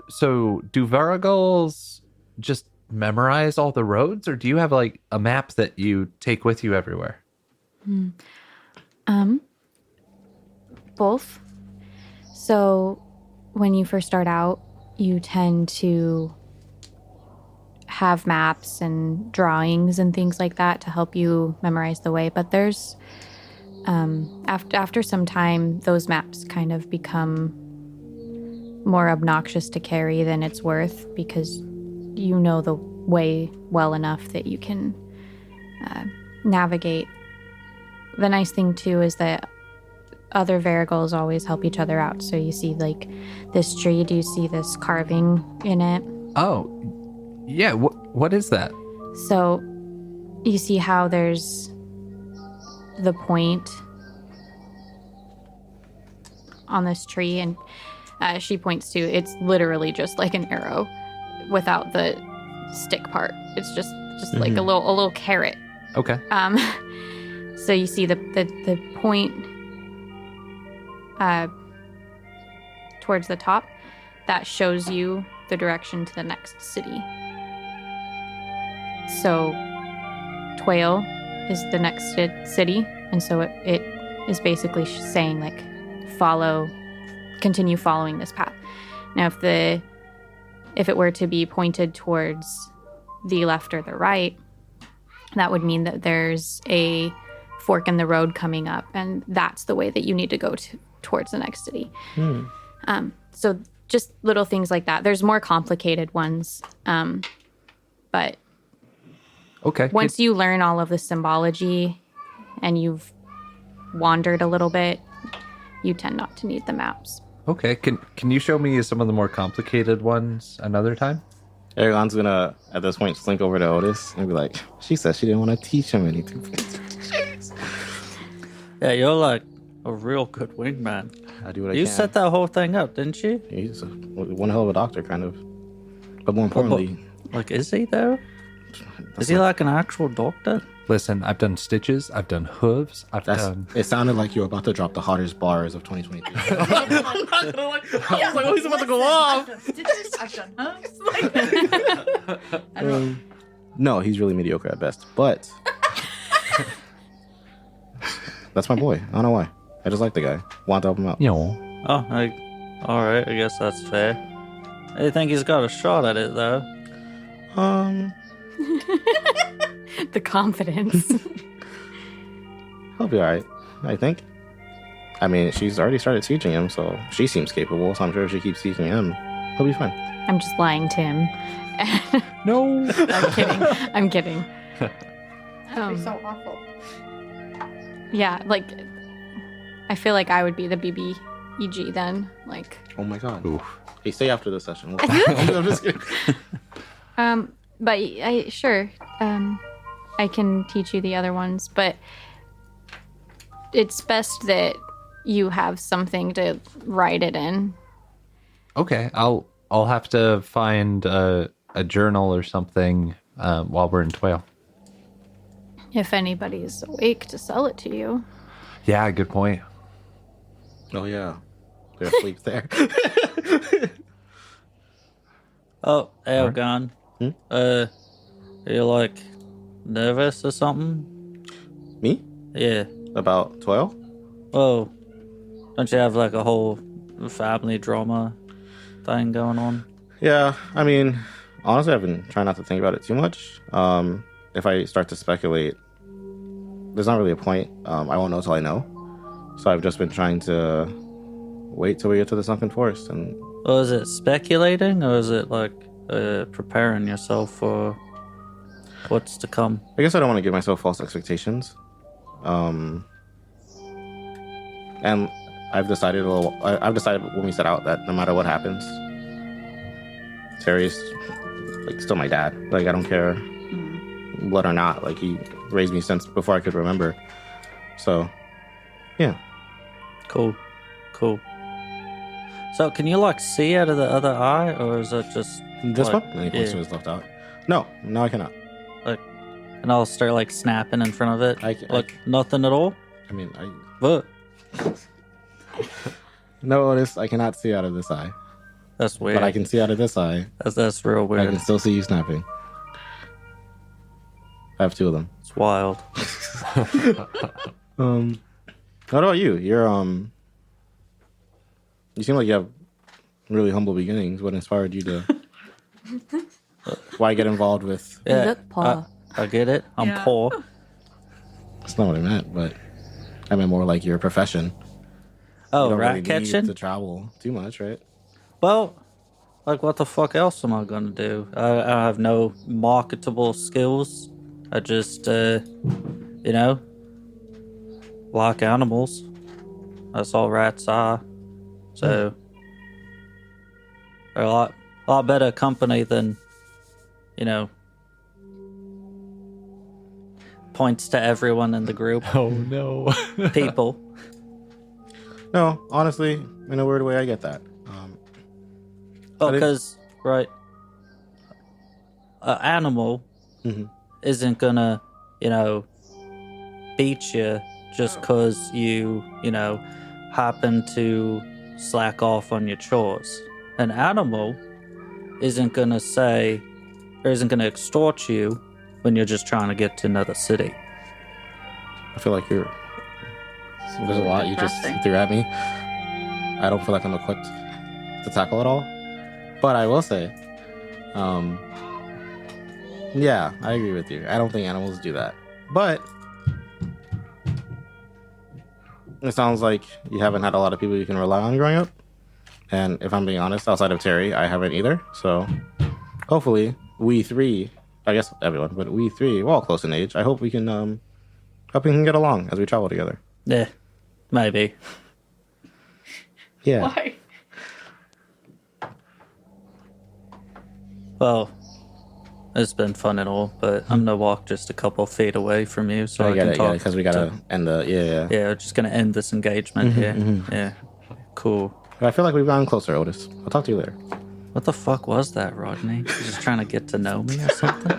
So do Varagals just memorize all the roads, or do you have like a map that you take with you everywhere? Both. So when you first start out, you tend to have maps and drawings and things like that to help you memorize the way. But there's after some time, those maps kind of become more obnoxious to carry than it's worth, because you know the way well enough that you can navigate. The nice thing too is that other Varigals always help each other out. So you see like this tree, do you see this carving in it? Oh, yeah. What is that? So you see how there's the point on this tree, and she points to, it's literally just like an arrow without the stick part. It's just like a little carrot. Okay. So you see the point towards the top that shows you the direction to the next city. So Tuaille is the next city, and so it is basically saying like continue following this path. Now if it were to be pointed towards the left or the right, that would mean that there's a fork in the road coming up, and that's the way that you need to go towards the next city. So just little things like that. There's more complicated ones, but Okay. once you learn all of the symbology and you've wandered a little bit, you tend not to need the maps. Okay. Can you show me some of the more complicated ones another time? Eoghan's gonna, at this point, slink over to Otis and be like, she said she didn't want to teach him anything. Yeah, you're like a real good wingman. I do what I You can. set that whole thing up, didn't you? He's one hell of a doctor, kind of. But more importantly, Like, is he though? Is he like an actual doctor? Listen, I've done stitches. I've done hooves. I've done. it sounded like you were about to drop the hottest bars of 2023. I'm not gonna lie. I was like, oh, he's about to go off. I've done No, he's really mediocre at best. But that's my boy. I don't know why. I just like the guy. Want to help him out. You know. Oh, all right. I guess that's fair. I think he's got a shot at it though. The confidence. He'll be all right, I think. I mean, she's already started teaching him, so she seems capable. So I'm sure if she keeps teaching him, he'll be fine. I'm just lying to him. No. I'm kidding. That'd be so awful. Yeah, like I feel like I would be the BBEG then. Like, Oh my god. Oof. Hey, stay after the session. I'm just kidding. but I sure I can teach you the other ones, but it's best that you have something to write it in. Okay. I'll have to find a journal or something while we're in Tuaille. If anybody's awake to sell it to you. Yeah. Good point. Oh yeah, they're asleep there. Oh, Eoghan. Are you like nervous or something? Me? Yeah. About 12? Oh, don't you have like a whole family drama thing going on? Yeah, I mean, honestly, I've been trying not to think about it too much. If I start to speculate, there's not really a point. I won't know till I know. So I've just been trying to wait till we get to the sunken forest. And Or is it speculating, or is it like preparing yourself for what's to come? I guess I don't want to give myself false expectations. And I've decided when we set out that no matter what happens, Terry's like still my dad. Like I don't care blood or not. Like he raised me since before I could remember. So, yeah. Cool. So can you like see out of the other eye, or is it just This like, one? And he points to his left eye. No, I cannot. like, and I'll start like snapping in front of it? Like nothing at all. I mean, What? no, Otis, I cannot see out of this eye. That's weird. But I can see out of this eye. That's real I weird. can still see you snapping. I have 2 of them. It's wild. What about you? You seem like you have really humble beginnings. What inspired you to why get involved with Yeah, Look, Paul. I get it. I'm Yeah. poor. that's not what I meant, but I meant more like your profession. Oh, You don't rat really need catching? to travel too much, right? Well, like what the fuck else am I gonna do? I have no marketable skills. I just, like animals. That's all rats are. So, they're a lot better company than, points to everyone in the group. Oh no. People. No, honestly, in a weird way, I get that. Well, I think- because, right, an animal Mhm. isn't gonna, beat you just because you, happen to slack off on your chores. An animal isn't gonna say, or isn't gonna extort you when you're just trying to get to another city. I feel like there's a lot you just Depressing. threw at me. I don't feel like I'm equipped to tackle it all. But I will say, yeah, I agree with you. I don't think animals do that. But it sounds like you haven't had a lot of people you can rely on growing up. And if I'm being honest, outside of Terry, I haven't either. So hopefully we 3, I guess everyone, but we 3, we're all close in age. I hope we can get along as we travel together. Yeah, maybe. Yeah. Why? Well, it's been fun and all, but I'm gonna walk just a couple feet away from you so I get can it, talk. because we gotta end the yeah. Yeah, we're just gonna end this engagement here. Yeah, cool. I feel like we've gotten closer, Otis. I'll talk to you later. What the fuck was that, Rodney? You just trying to get to know me or something?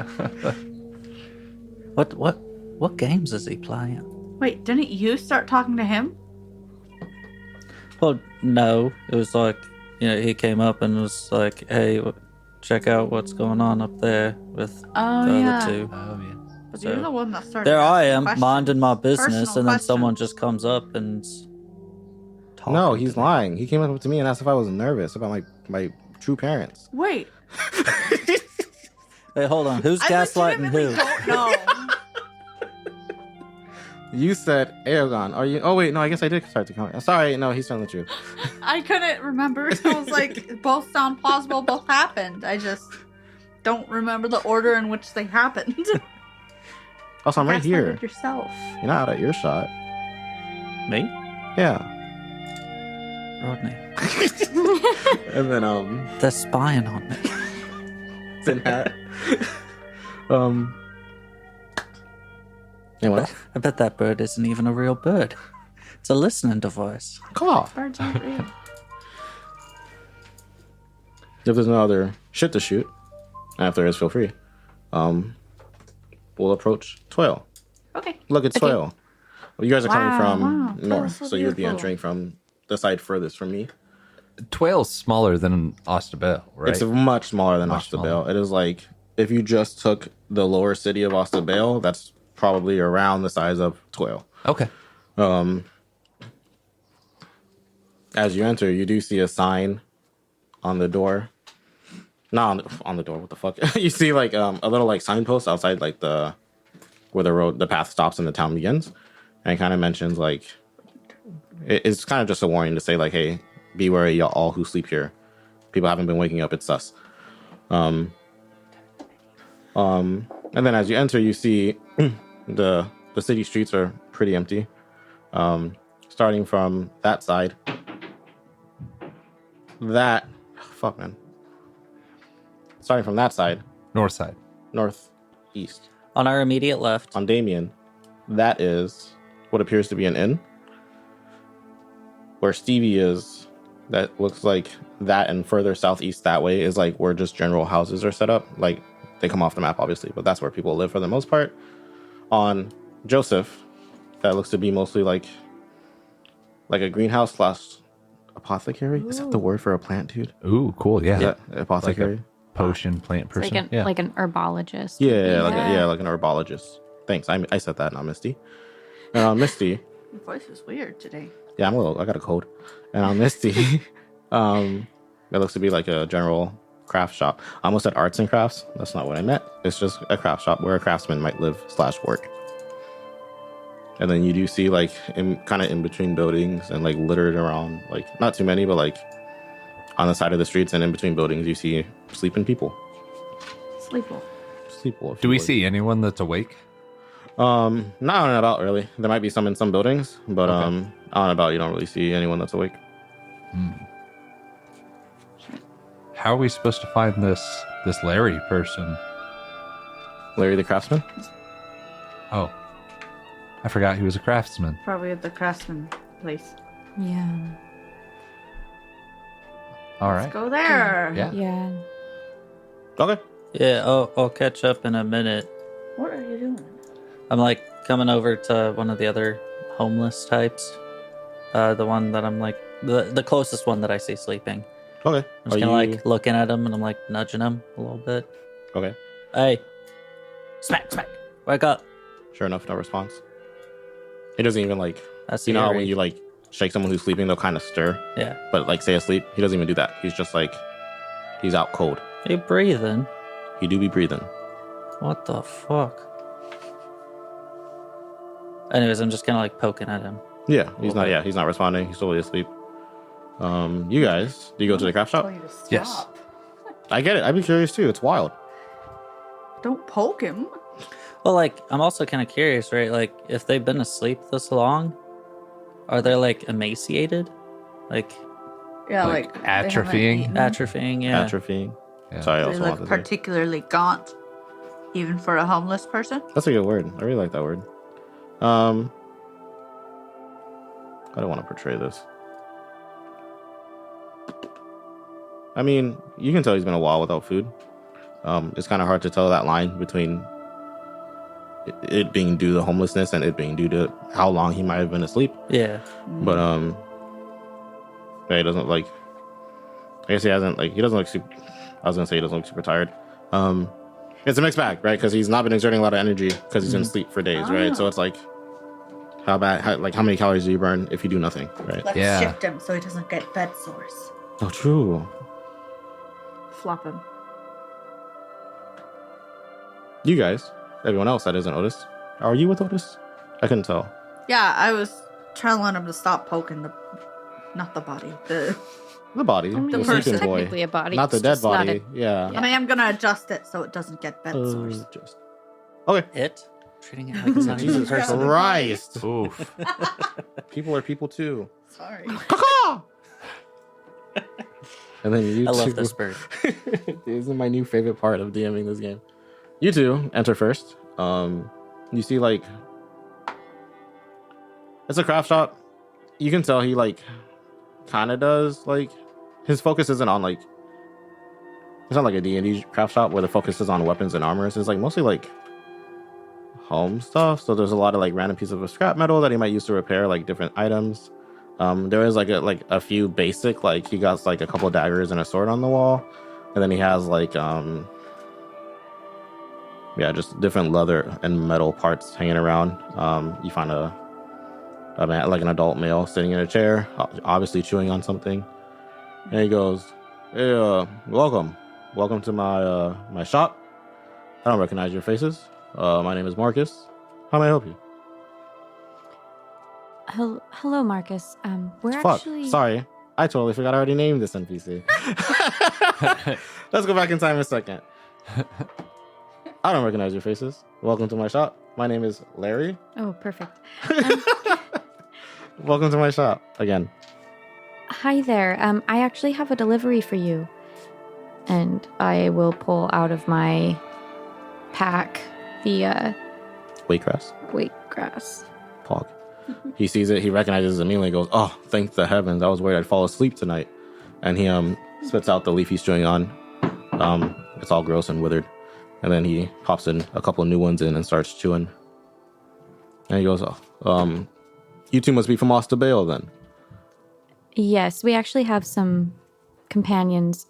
What games is he playing? Wait, didn't you start talking to him? Well, no. It was like, he came up and was like, hey, check out what's going on up there with Oh, the yeah. other 2. Oh yeah. But So, you're the one that started. There I asking am, questions. minding my business, Personal and then someone questions. just comes up and talking. No, to he's me. lying. He came up to me and asked if I was nervous about my true parents. Wait, Hey, hold on. Who's I gaslighting legitimately who? don't know. You said Eoghan. Are you? Oh wait, no. I guess I did start to comment. Sorry, no. He's telling the truth. I couldn't remember. I was like, both sound plausible. Both happened. I just don't remember the order in which they happened. Also, I'm right here. Gaslighted yourself. You're not out of earshot. Me? Yeah. Rodney. And then They're spying on me. Tin Hat. Anyone else? I bet that bird isn't even a real bird. It's a listening device. Cough. Birds aren't real. If there's no other shit to shoot, and if there is, feel free. We'll approach Tuaille. Okay. Look, it's Okay. Tuaille. Well, you guys are coming Wow, from wow. That was north, so so you would be beautiful. entering from the side furthest from me. Tuaile's smaller than Ostabel, right? It's much smaller than Much Ostabel. smaller. It is like if you just took the lower city of Ostabel, that's probably around the size of Tuaille. Okay. As you enter, you do see a sign on the door. Not on the door. What the fuck? You see like a little like signpost outside like where the path stops and the town begins, and it kind of mentions like it's kind of just a warning to say like, hey, be wary, y'all all who sleep here. People haven't been waking up. It's us. And then as you enter, you see the city streets are pretty empty. Starting from that side. Fuck man. starting from that side, North side. northeast, On our immediate left. on Damien, that is what appears to be an inn. Where Stevie is, that looks like that, and further southeast that way is like where just general houses are set up. Like they come off the map, obviously, but that's where people live for the most part. On Joseph, that looks to be mostly like a greenhouse slash apothecary. Is that the word for a plant, dude? Ooh, cool. Yeah. Yeah, apothecary. Potion plant person. Like an herbologist. Yeah, like an herbologist. Thanks. I said that, not Misty. Misty. Your voice is weird today. Yeah, I got a cold. And on Misty, it looks to be like a general craft shop. I almost said arts and crafts. That's not what I meant. It's just a craft shop where a craftsman might live / work. And then you do see like kind of in between buildings and like littered around, like not too many, but like on the side of the streets and in between buildings, you see sleeping people. Sleeple. Sleeple. Do we see anyone that's awake? Not on and about really. There might be some in some buildings, but on and about you don't really see anyone that's awake. How are we supposed to find this Larry person? Larry the craftsman? Oh, I forgot he was a craftsman. Probably at the craftsman place. Yeah. All Let's right. go there. Yeah. Yeah. Okay. Yeah, I'll catch up in a minute. What are you doing? I'm like coming over to one of the other homeless types. The one that I'm like the closest one that I see sleeping. Okay. I'm just kind of like looking at him and I'm like nudging him a little bit. Okay. Hey, smack, wake up. Sure enough, no response. He doesn't even like. That's You know how eerie. when you like shake someone who's sleeping, they'll kind of stir. Yeah. But like say asleep, he doesn't even do that. He's just like, he's out cold. You breathing? He do be breathing. What the fuck? Anyways, I'm just kind of like poking at him. Yeah, he's not. Yeah, he's not responding. He's totally asleep. You guys, do you go to the craft Tell shop? you to stop. Yes. I get it. I'd be curious too. It's wild. Don't poke him. Well, like, I'm also kind of curious, right? Like, if they've been asleep this long, are they like emaciated? Like, Yeah, Like they haven't atrophying? eaten. atrophying? Yeah. Atrophying. Yeah. Sorry, I They also wanted look to say. particularly gaunt, even for a homeless person. That's a good word. I really like that word. I don't want to portray this. I mean, you can tell he's been a while without food. It's kind of hard to tell that line between it being due to homelessness and it being due to how long he might have been asleep. Yeah. But yeah, he doesn't like. I guess he hasn't like. He doesn't look super. I was gonna say he doesn't look super tired. It's a mixed bag, right? Because he's not been exerting a lot of energy because he's been asleep for days, right? So it's like, how many calories do you burn if you do nothing, right? Let's Yeah. shift him so he doesn't get bed sores. Oh, true. Flop him. You guys, everyone else that isn't Otis, are you with Otis? I couldn't tell. Yeah, I was telling him to stop poking not the body, the. The body, I mean, the it's sleeping boy, technically a body. not the it's dead just not body. Yeah. I mean, I'm gonna adjust it so it doesn't get bed sores. Just okay. It? Treating it like it's not even a Jesus person. Christ! Oof. People are people too. Sorry. And then you I two. love this bird. This is my new favorite part of DMing this game. You two enter first. You see like it's a craft shop. You can tell he like kind of does like his focus isn't on like it's not like a D&D craft shop where the focus is on weapons and armors. It's like mostly like home stuff. So there's a lot of like random pieces of scrap metal that he might use to repair like different items. There is like a few basic, like he got like a couple daggers and a sword on the wall, and then he has like just different leather and metal parts hanging around. You find a man, like an adult male sitting in a chair, obviously chewing on something, and he goes, "Hey, welcome to my shop. I don't recognize your faces. My name is Marcus. How may I help you?" Hello, Marcus. We're Fuck. actually. Sorry. I totally forgot I already named this NPC. Let's go back in time a second. I don't recognize your faces. Welcome to my shop. My name is Larry. Oh, perfect. Welcome to my shop again. Hi there. I actually have a delivery for you. And I will pull out of my pack the Wheatgrass. wheatgrass. Pog. He sees it. He recognizes it immediately. Goes, "Oh, thank the heavens! I was worried I'd fall asleep tonight." And he spits out the leaf he's chewing on. It's all gross and withered. And then he pops in a couple of new ones in and starts chewing. And he goes, "Oh, you two must be from Ostabale then." Yes, we actually have some companions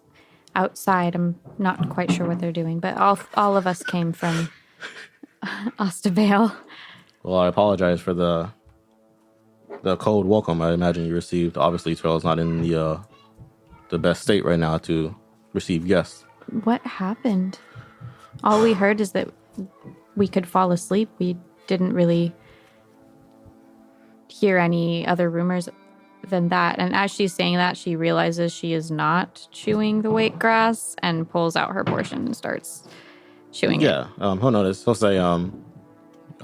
outside. I'm not quite sure what they're doing, but all of us came from Ostabale. Well, I apologize for the cold welcome I imagine you received. Obviously, Tuaille's not in the best state right now to receive guests. What happened? All we heard is that we could fall asleep. We didn't really hear any other rumors than that. And as she's saying that, she realizes she is not chewing the wheatgrass and pulls out her portion and starts chewing it. Yeah, he'll notice. He'll say, I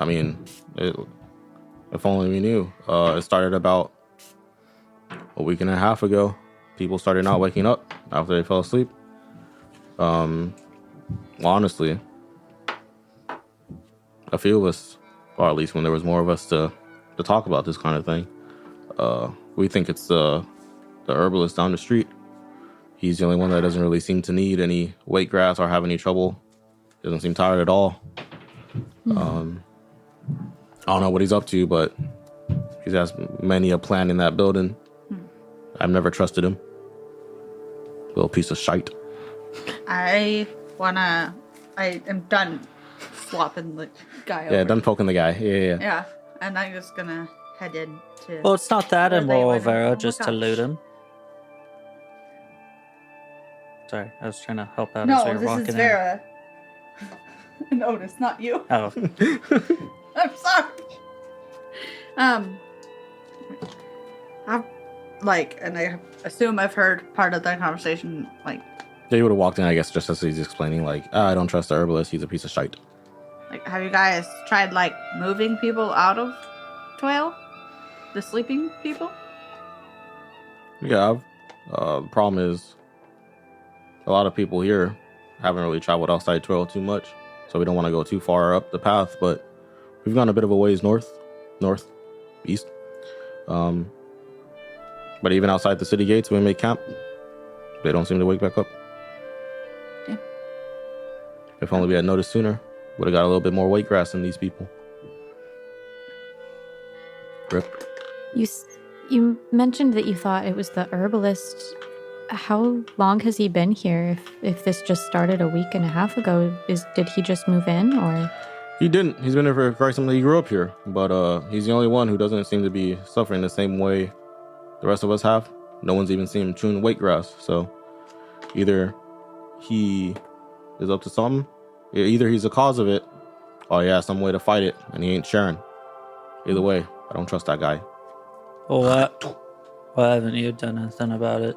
mean, if only we knew. It started about a week and a half ago. People started not waking up after they fell asleep. Honestly, a few of us, or at least when there was more of us to talk about this kind of thing, we think it's the herbalist down the street. He's the only one that doesn't really seem to need any wheatgrass or have any trouble. Doesn't seem tired at all. I don't know what he's up to, but he has many a plan in that building. I've never trusted him. Little piece of shite. I am done flopping the guy over. Yeah, done poking the guy. Yeah. Yeah, and I'm just gonna head in to... Well, it's not that where they immoral, went. Vera, Oh my just to gosh. loot him. Sorry, I was trying to help out as we No, were this walking is Vera. And Otis, not you. in. Oh, I'm sorry. And I assume I've heard part of that conversation, Yeah, you would have walked in, I guess, just as he's explaining, I don't trust the herbalist. He's a piece of shite. have you guys tried, moving people out of Tuaille? The sleeping people? Yeah, the problem is a lot of people here haven't really traveled outside Tuaille too much, so we don't want to go too far up the path, but we've gone a bit of a ways east. But even outside the city gates, when we make camp, they don't seem to wake back up. Yeah. If only we had noticed sooner, would have got a little bit more wheatgrass in these people. Rip. You mentioned that you thought it was the herbalist. How long has he been here? If this just started a week and a half ago, did he just move in or? He didn't. He's been here for quite some time. He grew up here, but he's the only one who doesn't seem to be suffering the same way the rest of us have. No one's even seen him chewing wheatgrass. So either he is up to something, either he's the cause of it, or he has some way to fight it, and he ain't sharing. Either way, I don't trust that guy. well, why haven't you done anything about it?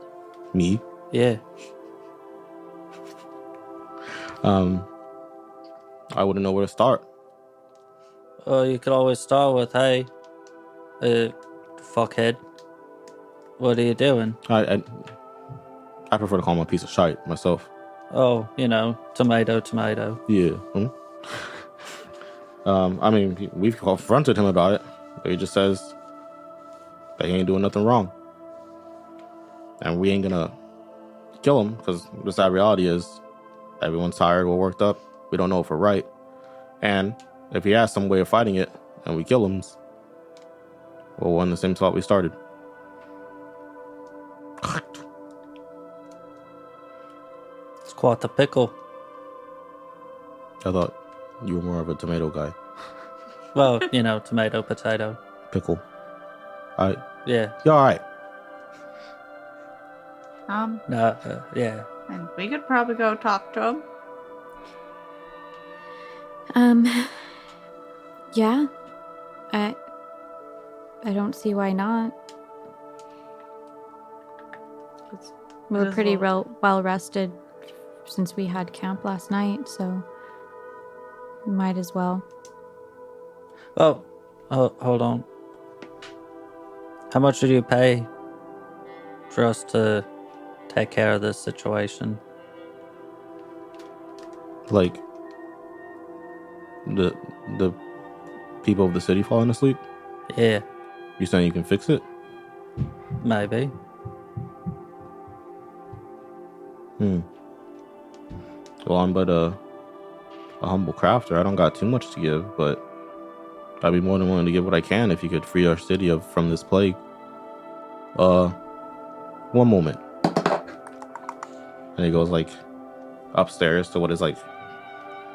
Me? Yeah. I wouldn't know where to start. Well, you could always start with, hey, fuckhead, what are you doing? I prefer to call him a piece of shite myself. Oh, tomato. Yeah. I mean, we've confronted him about it, but he just says that he ain't doing nothing wrong. And we ain't gonna kill him, because the sad reality is everyone's tired, we're worked up, we don't know if we're right. And if he has some way of fighting it and we kill him, we'll end the same spot we started. It's quite the pickle. I thought you were more of a tomato guy. Well, tomato, potato. Pickle. Yeah. You alright? No, yeah. And we could probably go talk to him. Yeah. I don't see why not. We're pretty well rested since we had camp last night, so might as well. Oh, hold on. How much did you pay for us to take care of this situation? Like the people of the city falling asleep? Yeah, You saying you can fix it? maybe. Well, I'm but a humble crafter. I don't got too much to give, but I'd be more than willing to give what I can if you could free our city from this plague. One moment. And he goes like upstairs to what is like,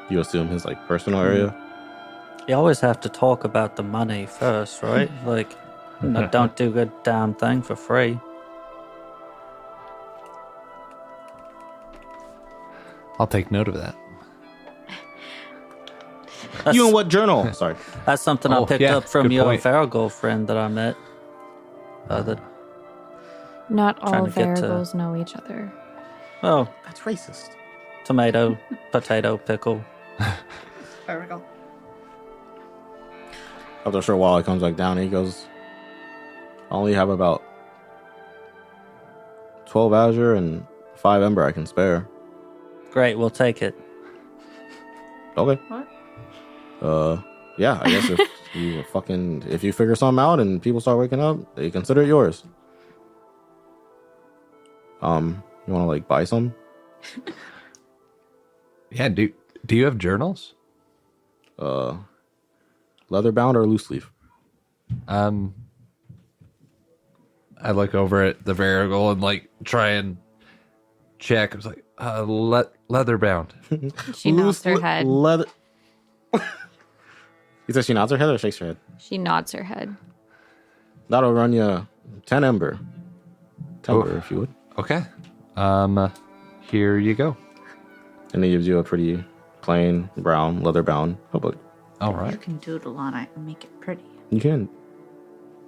you assume his like personal area. You always have to talk about the money first, right? Like, don't do a damn thing for free. I'll take note of that. That's, You in what journal? Sorry. that's something I Oh, picked yeah, up from good your point. Varigol friend that I met. That Not all Trying to get to- Varigals know each other. oh, That's racist. tomato, potato, pickle. There we go. After a short while, he comes back down and he goes, I only have about 12 Azure and 5 Ember I can spare. Great, we'll take it. Okay. What? Yeah, I guess if you figure something out and people start waking up, they consider it yours. You want to like buy some? Yeah, do you have journals? Leather bound or loose leaf? I look over at the Varigol and like try and check. I was like, leather bound. She nods her head. Leather. You said she nods her head or shakes her head? She nods her head. That'll run you 10 Ember. 10 Oh. Ember, if you would. Okay. Here you go. And it gives you a pretty plain brown leather bound notebook. All You right. can doodle on it and make it pretty. You can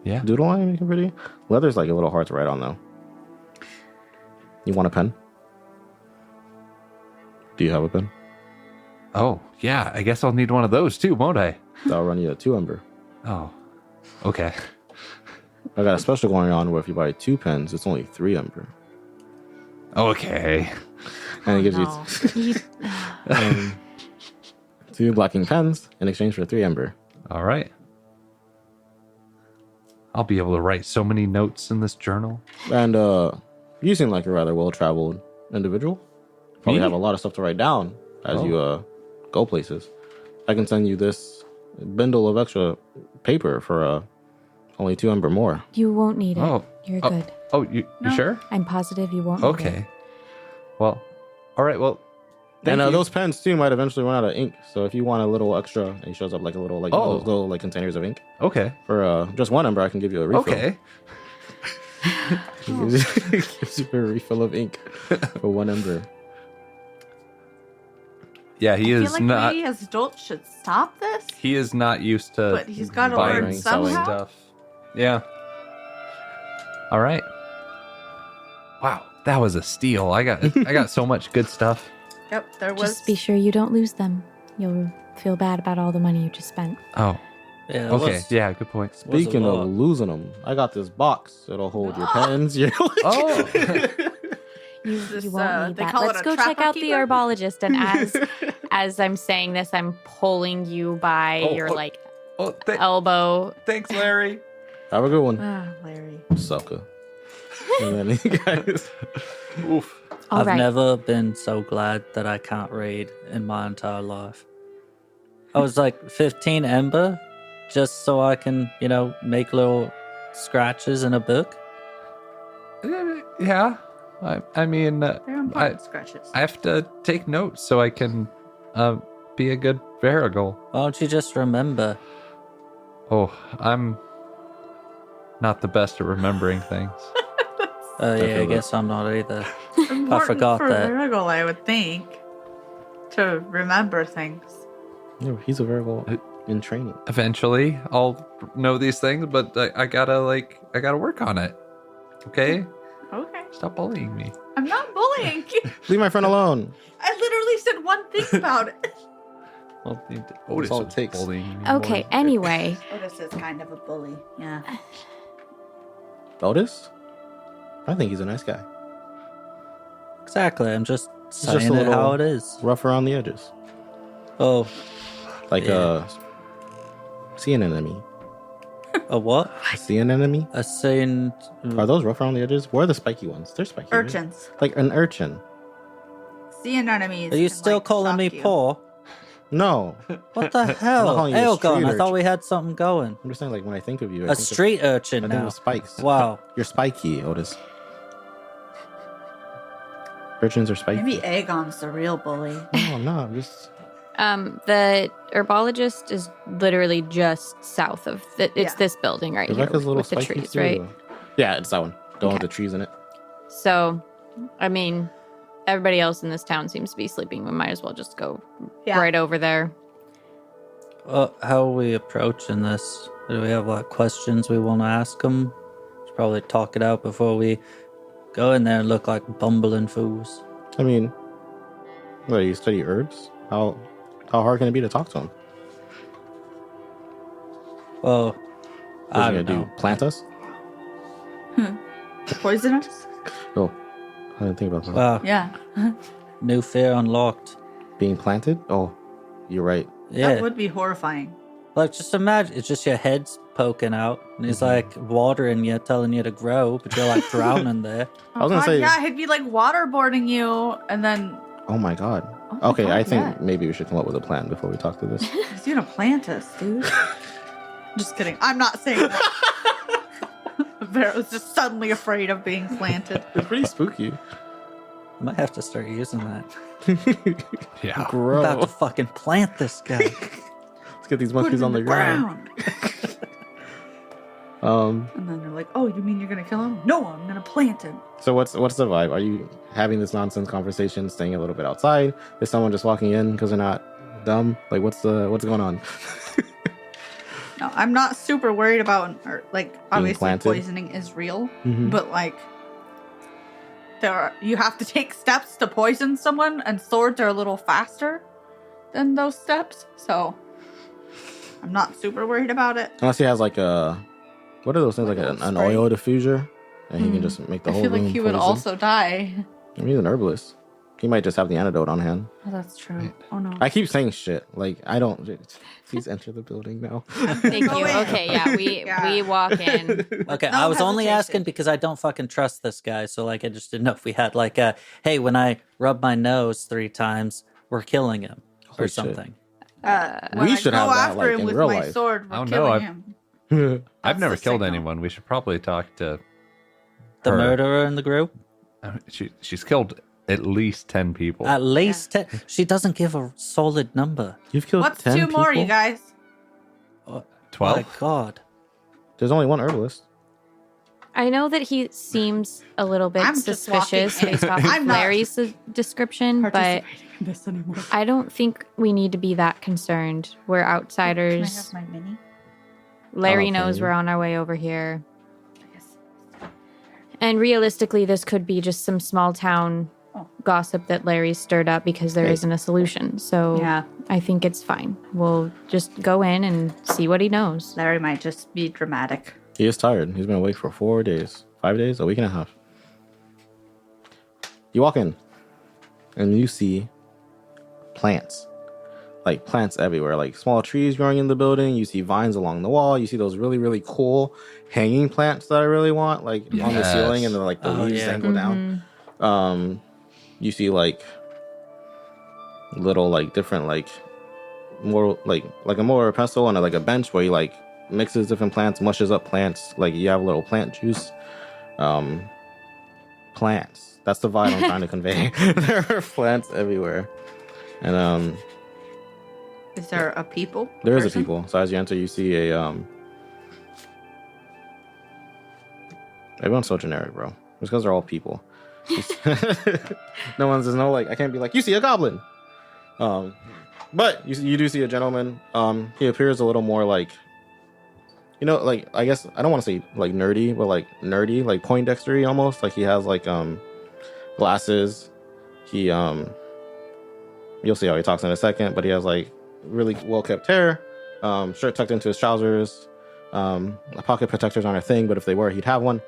Yeah. doodle on it, make it pretty. Leather's like a little hard to write on though. You want a pen? Do you have a pen? Oh, yeah. I guess I'll need one of those too, won't I? That'll run you a 2 Ember. Oh. Okay. I got a special going on where if you buy 2 pens, it's only 3 Ember. Okay. And it gives no. You, you 2 black ink pens in exchange for 3 Ember. All right. I'll be able to write so many notes in this journal. And you seem like a rather well-traveled individual. Probably Me? have a lot of stuff to write down as you go places. I can send you this bundle of extra paper for only 2 Ember more. you won't need it. Oh. You're Oh. good. Oh, you No. sure? I'm positive you won't need it. Okay. Well, all right. Well, thank And you. those pens too might eventually run out of ink. So if you want a little extra, and he shows up like a little like Oh. those little like containers of ink Okay. for just 1 Ember, I can give you a refill. Okay. He gives you a refill of ink for 1 Ember. Yeah, he I is feel like not. we as adults should stop this. He is not used to But he's gotta buying learn selling somehow. stuff. Yeah. All right. Wow, that was a steal. I got so much good stuff. Yep, there was. Just be sure you don't lose them. You'll feel bad about all the money you just spent. Oh, Yeah, it okay. was- Yeah, good point. was a Speaking of lot. losing them, I got this box. It'll hold your pens. Your Oh, You, This, you won't need they that. call it Let's a go check trapper out the keeper? herbologist. And as I'm saying this, I'm pulling you by Oh, your oh. like oh elbow. thanks, Larry. Have a good one, Ah, Larry. sucker. And then you guys. Oof. All I've right. never been so glad that I can't read in my entire life. I was like 15 Ember just so I can, make little scratches in a book. Yeah. I mean, They're important scratches. I have to take notes so I can be a good Varigol. Why don't you just remember? Oh, I'm not the best at remembering things. Yeah, I feel guess I'm not either. Important forgot for that. Virgil, I would think, to remember things. Yeah, he's a very well in training. Eventually, I'll know these things, but I gotta work on it. Okay? Okay. Stop bullying me. I'm not bullying you. Leave my friend alone. I literally said one thing about it. Well, That's all it takes. bullying me Okay, more. anyway. Otis is kind of a bully. Yeah. Otis? I think he's a nice guy. Exactly. I'm just just saying a it how little it is. rough around the edges. Oh, Like Yeah. sea anemone. a what? A sea anemone? A saying. Are those rough around the edges? Where are the spiky ones? They're spiky. right? Urchins. Like an urchin. Sea anemones. Are you can, still like, calling shock me you. poor? No. What the hell? calling you a street Eoghan, I thought urchin. we had something going. I'm just saying, like, when I think of you, I A think street urchin of, I think now. of spikes. Wow. You're spiky, Otis. Urchins are spiky. Maybe Aegon's the real bully. No, I'm not. I'm just. The herbologist is literally just south of it's Yeah. this building right here Rebecca's a little with the spiky trees, too. right? Yeah, it's that one. The one with Okay. the trees in it. So, I mean, everybody else in this town seems to be sleeping. We might as well just go Yeah. right over there. How are we approaching this? Do we have like questions we want to ask them? Should probably talk it out before we go in there and look like bumbling fools. I mean, what, you study herbs? How hard can it be to talk to them? Well, What's I he don't gonna know. do? Plant us? Poisonous? Oh, I didn't think about that. Wow, Yeah. new fear unlocked. Being planted? Oh, you're right. Yeah, That would be horrifying. like just imagine it's just your head's poking out, and he's like watering you, telling you to grow, but you're like drowning there. I was gonna say- yeah, he'd be like waterboarding you, and then Oh my god. Oh my Okay, God, I think yeah. maybe we should come up with a plan before we talk to this. he's gonna plant us, dude. Just kidding. I'm not saying that. Vera was just suddenly afraid of being planted. It's pretty spooky. I might have to start using that. Yeah. I'm Grow. about to fucking plant this guy. Let's get these Put monkeys him on in the ground. And then they're like, "Oh, you mean you're gonna kill him? No, I'm gonna plant him." So what's the vibe? Are you having this nonsense conversation, staying a little bit outside? Is someone just walking in because they're not dumb? Like what's going on? No, I'm not super worried about, or, like, obviously planted? poisoning is real, Mhm. but like, you have to take steps to poison someone, and swords are a little faster than those steps, so I'm not super worried about it. Unless he has like a, what are those things, like Like a an spray? oil diffuser, and he can just make the I whole feel like room he would poison. also die. I mean, he's an herbalist. He might just have the antidote on hand. Oh, that's true. Oh no. I keep saying shit. Like I don't. Please enter the building now. Thank Go you. in. Okay, yeah, we walk in. Okay, No I was only hesitation. asking because I don't fucking trust this guy. So like, I just didn't know if we had like a, hey, when I rub my nose 3 times, we're killing him or Holy shit. something. When We I should go have that, after like, him in with real my life. sword. We're Oh, no, killing I've- him. I've That's never the killed signal. anyone. We should probably talk to The her. murderer in the group? She's killed at least 10 people. At least 10. She doesn't give a solid number. You've killed What's 10 2 more, people? you guys? Oh 12? my god. There's only one herbalist. I know that he seems a little bit I'm just suspicious walking in. based off of I'm not Larry's description, but Participating in this anymore. I don't think we need to be that concerned. We're Can I outsiders. have my mini? Larry Oh, knows okay. we're on our way over here. Yes. And realistically, this could be just some small town Oh. gossip that Larry stirred up because there Hey. not a solution. So Yeah. I think it's fine. We'll just go in and see what he knows. Larry might just be dramatic. He is tired. He's been awake for 4 days, 5 days, a week and a half. You walk in, and you see plants. Like plants everywhere, like small trees growing in the building. You see vines along the wall. You see those really, really cool hanging plants that I really want, like on the Yes. ceiling, and then like the Oh, leaves yeah. dangle down. You see like little like different like more like a mortar and pestle and like a bench where he like mixes different plants, mushes up plants. Like you have a little plant juice. Plants. That's the vibe I'm trying to convey. There are plants everywhere, and Is there a people? there is a person? people. So as you enter, you see a Everyone's so generic, bro. It's because they're all people. There's no like. I can't be like, you see a goblin. But you do see a gentleman. He appears a little more like, like I guess I don't want to say like nerdy, but like nerdy, like Poindextery almost. Like he has like glasses. He you'll see how he talks in a second, but he has like really well kept hair. Shirt tucked into his trousers. Pocket protectors aren't a thing, but if they were, he'd have one.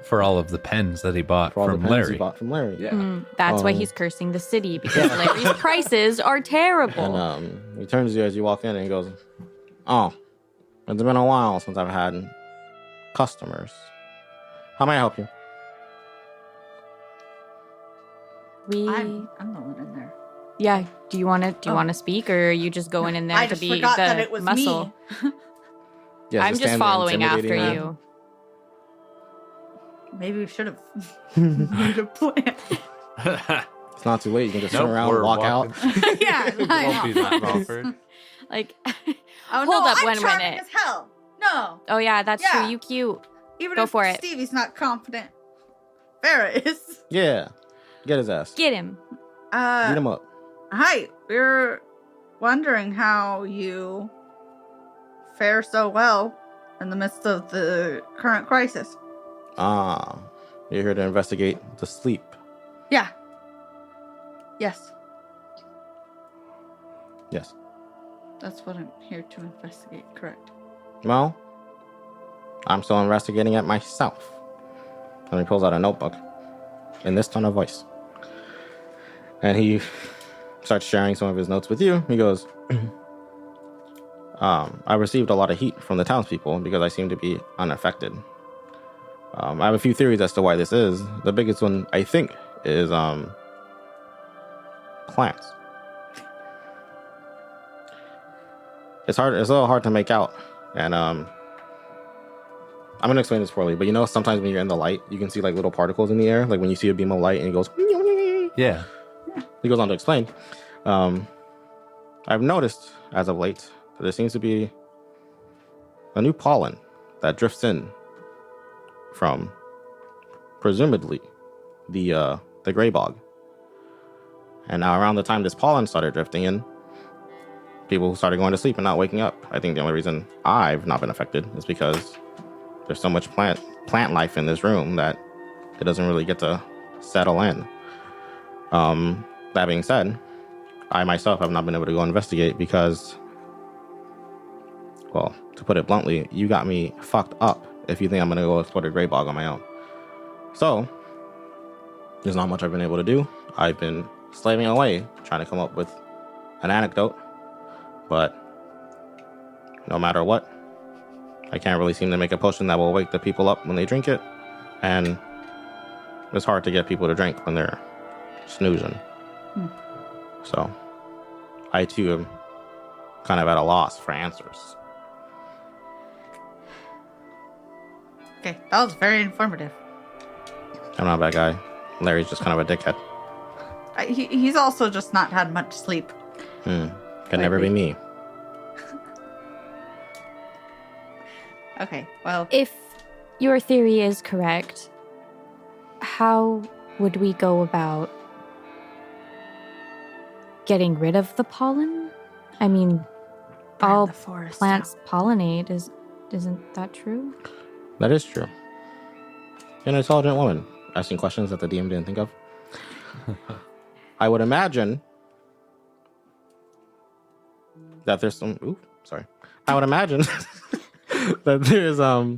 For all of the pens that he bought For all from the pens Larry. he bought from Larry. Yeah. That's why he's cursing the city, because Larry's prices are terrible. And he turns to you as you walk in and he goes, "Oh, it's been a while since I've had customers. How may I help you?" I'm going in there. Yeah. Do you want to speak, or are you just going in there I to just be forgot the that it was muscle? me. Yes, I'm just following after you. Maybe we should have made a plan. It's not too late. You can just turn Nope, around, we're walk walking. out. Yeah, I Won't be know. that Crawford. Like, Oh, hold no, up I'm one charming minute. as hell. No, Oh yeah, that's Yeah. true. You cute. even Go if for it. Stevie's not confident, Farrah is. Yeah, get his ass. Get him. Beat him up. Hi, we're wondering how you fare so well in the midst of the current crisis. Ah, you're here to investigate the sleep. Yeah. Yes, Yes. that's what I'm here to investigate. Correct. Well, I'm still investigating it myself. And he pulls out a notebook in this tone of voice. And he starts sharing some of his notes with you. He goes, I received a lot of heat from the townspeople because I seem to be unaffected. I have a few theories as to why this is. The biggest one, I think, is plants. It's a little hard to make out. And I'm gonna explain this poorly, but you know, sometimes when you're in the light, you can see like little particles in the air. Like when you see a beam of light and it goes, Yeah. he goes on to explain. I've noticed as of late that there seems to be a new pollen that drifts in from presumably the gray bog. And now around the time this pollen started drifting in, people started going to sleep and not waking up. I think the only reason I've not been affected is because there's so much plant life in this room that it doesn't really get to settle in. That being said, I myself have not been able to go investigate because, well, to put it bluntly, you got me fucked up if you think I'm going to go explore the gray bog on my own. So, there's not much I've been able to do. I've been slaving away trying to come up with an anecdote, but no matter what, I can't really seem to make a potion that will wake the people up when they drink it, and it's hard to get people to drink when they're snoozing. So, I too am kind of at a loss for answers. Okay, that was very informative. I'm not a bad guy. Larry's just kind of a dickhead. He's also just not had much sleep. Can never be me. Okay, well, If your theory is correct, how would we go about getting rid of the pollen? I mean, burn all the forest plants pollinate. Isn't that true? That is true. You're an intelligent woman, asking questions that the DM didn't think of. I would imagine that there's some. Ooh, sorry. I would imagine that there's there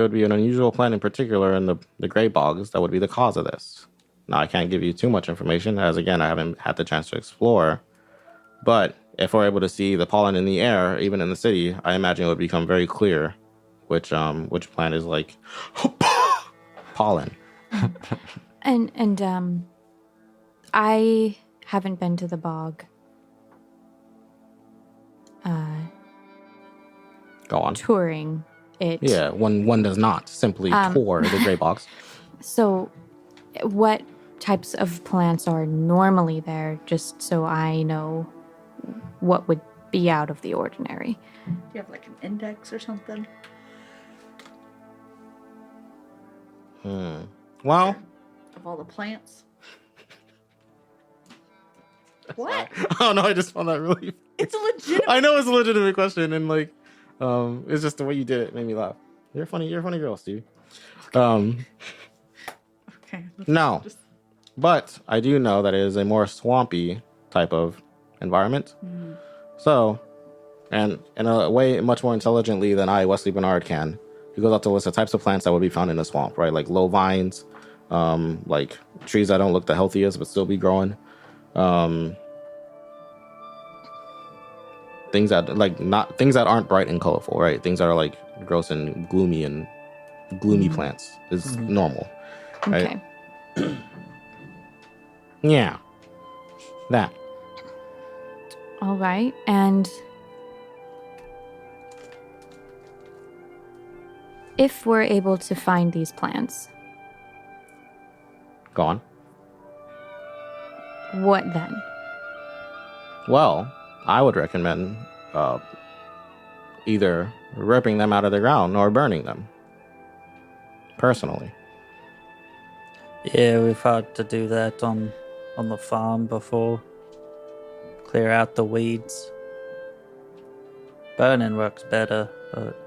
would be an unusual plant in particular in the gray bogs that would be the cause of this. Now I can't give you too much information, as again I haven't had the chance to explore. But if we're able to see the pollen in the air, even in the city, I imagine it would become very clear which plant is like pollen. And I haven't been to the bog. Go on. Touring it. Yeah, one does not simply tour the gray box. So, what types of plants are normally there, just so I know what would be out of the ordinary? Do you have like an index or something? Well, Of all the plants? What? oh no, I just found that really. It's a legitimate. I know it's a legitimate question, and like, it's just the way you did it made me laugh. You're a funny girl, Steve. Okay. No, but I do know that it is a more swampy type of environment. So, and in a way much more intelligently than I, Wesley Bernard, can, He goes out to list the types of plants that would be found in the swamp, right? Like low vines, like trees that don't look the healthiest but still be growing. Things that not things that aren't bright and colorful, right? Things that are like gross and gloomy plants is normal, right? Okay. Yeah, that. All right. And if we're able to find these plants, Go on. what then? Well, I would recommend either ripping them out of the ground or burning them. Personally. Yeah, we've had to do that on the farm before. Clear out the weeds. Burning works better, but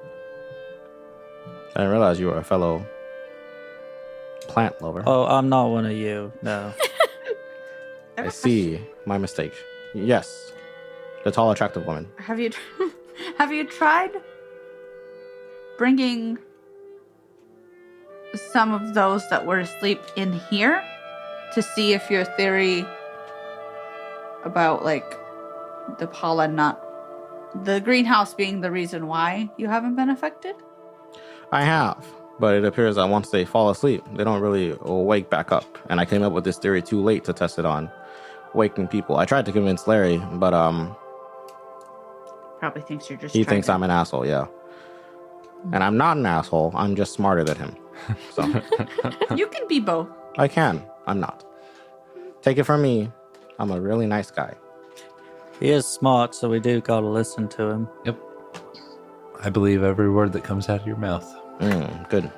I didn't realize you were a fellow plant lover. oh, I'm not one of you. No. I see. My mistake. Yes. The tall, attractive woman. Have you tried bringing some of those that were asleep in here to see if your theory about like the pollen, not the greenhouse being the reason why you haven't been affected? I have, but it appears that once they fall asleep, they don't really wake back up. And I came up with this theory too late to test it on waking people. I tried to convince Larry, but Probably thinks you're just. he trying thinks to- I'm an asshole, yeah. And I'm not an asshole. I'm just smarter than him. So You can be both. I can. I'm not. Take it from me. I'm a really nice guy. He is smart, so we do gotta listen to him. Yep. I believe every word that comes out of your mouth. Good.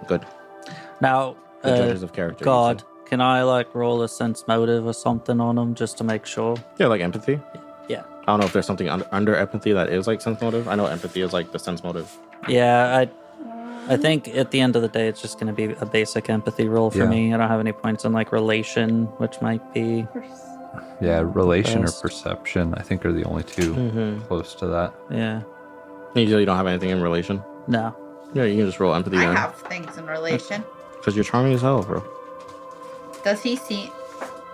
Now, The judges of character. you God, said. can I like roll a sense motive or something on him just to make sure? Yeah, like empathy. Yeah. I don't know if there's something under empathy that is like sense motive. I know empathy is like the sense motive. Yeah, I think at the end of the day, it's just going to be a basic empathy roll for Yeah. me. I don't have any points on like relation, which might be. Yeah, relation Best. or perception, I think, are the only two close to that. Yeah. You don't have anything in relation. No. Yeah, you can just roll empathy. I have things in relation. Because you're charming as hell, bro. Does he see?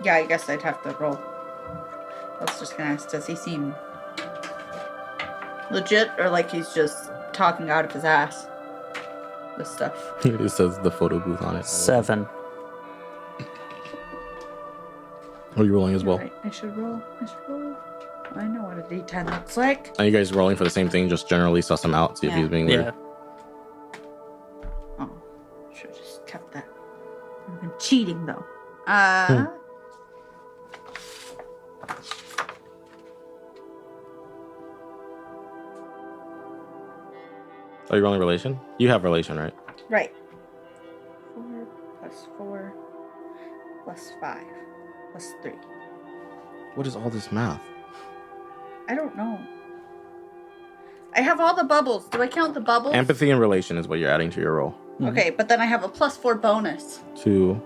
Yeah, I guess I'd have to roll. I was just gonna ask, does he seem legit or like he's just talking out of his ass with stuff? It says the photo booth on it. 7. Are you rolling as well? Right, I should roll. I know what a D10 looks like. Are you guys rolling for the same thing? Just generally suss him out, see if Yeah. he's being weird. Yeah. Oh, should have just kept that. I've been cheating though. Are you rolling relation? You have relation, right? Right. 4 plus 4 plus 5 plus 3. What is all this math? I don't know. I have all the bubbles. Do I count the bubbles? Empathy and relation is what you're adding to your roll. Okay, but then I have a plus 4 bonus. To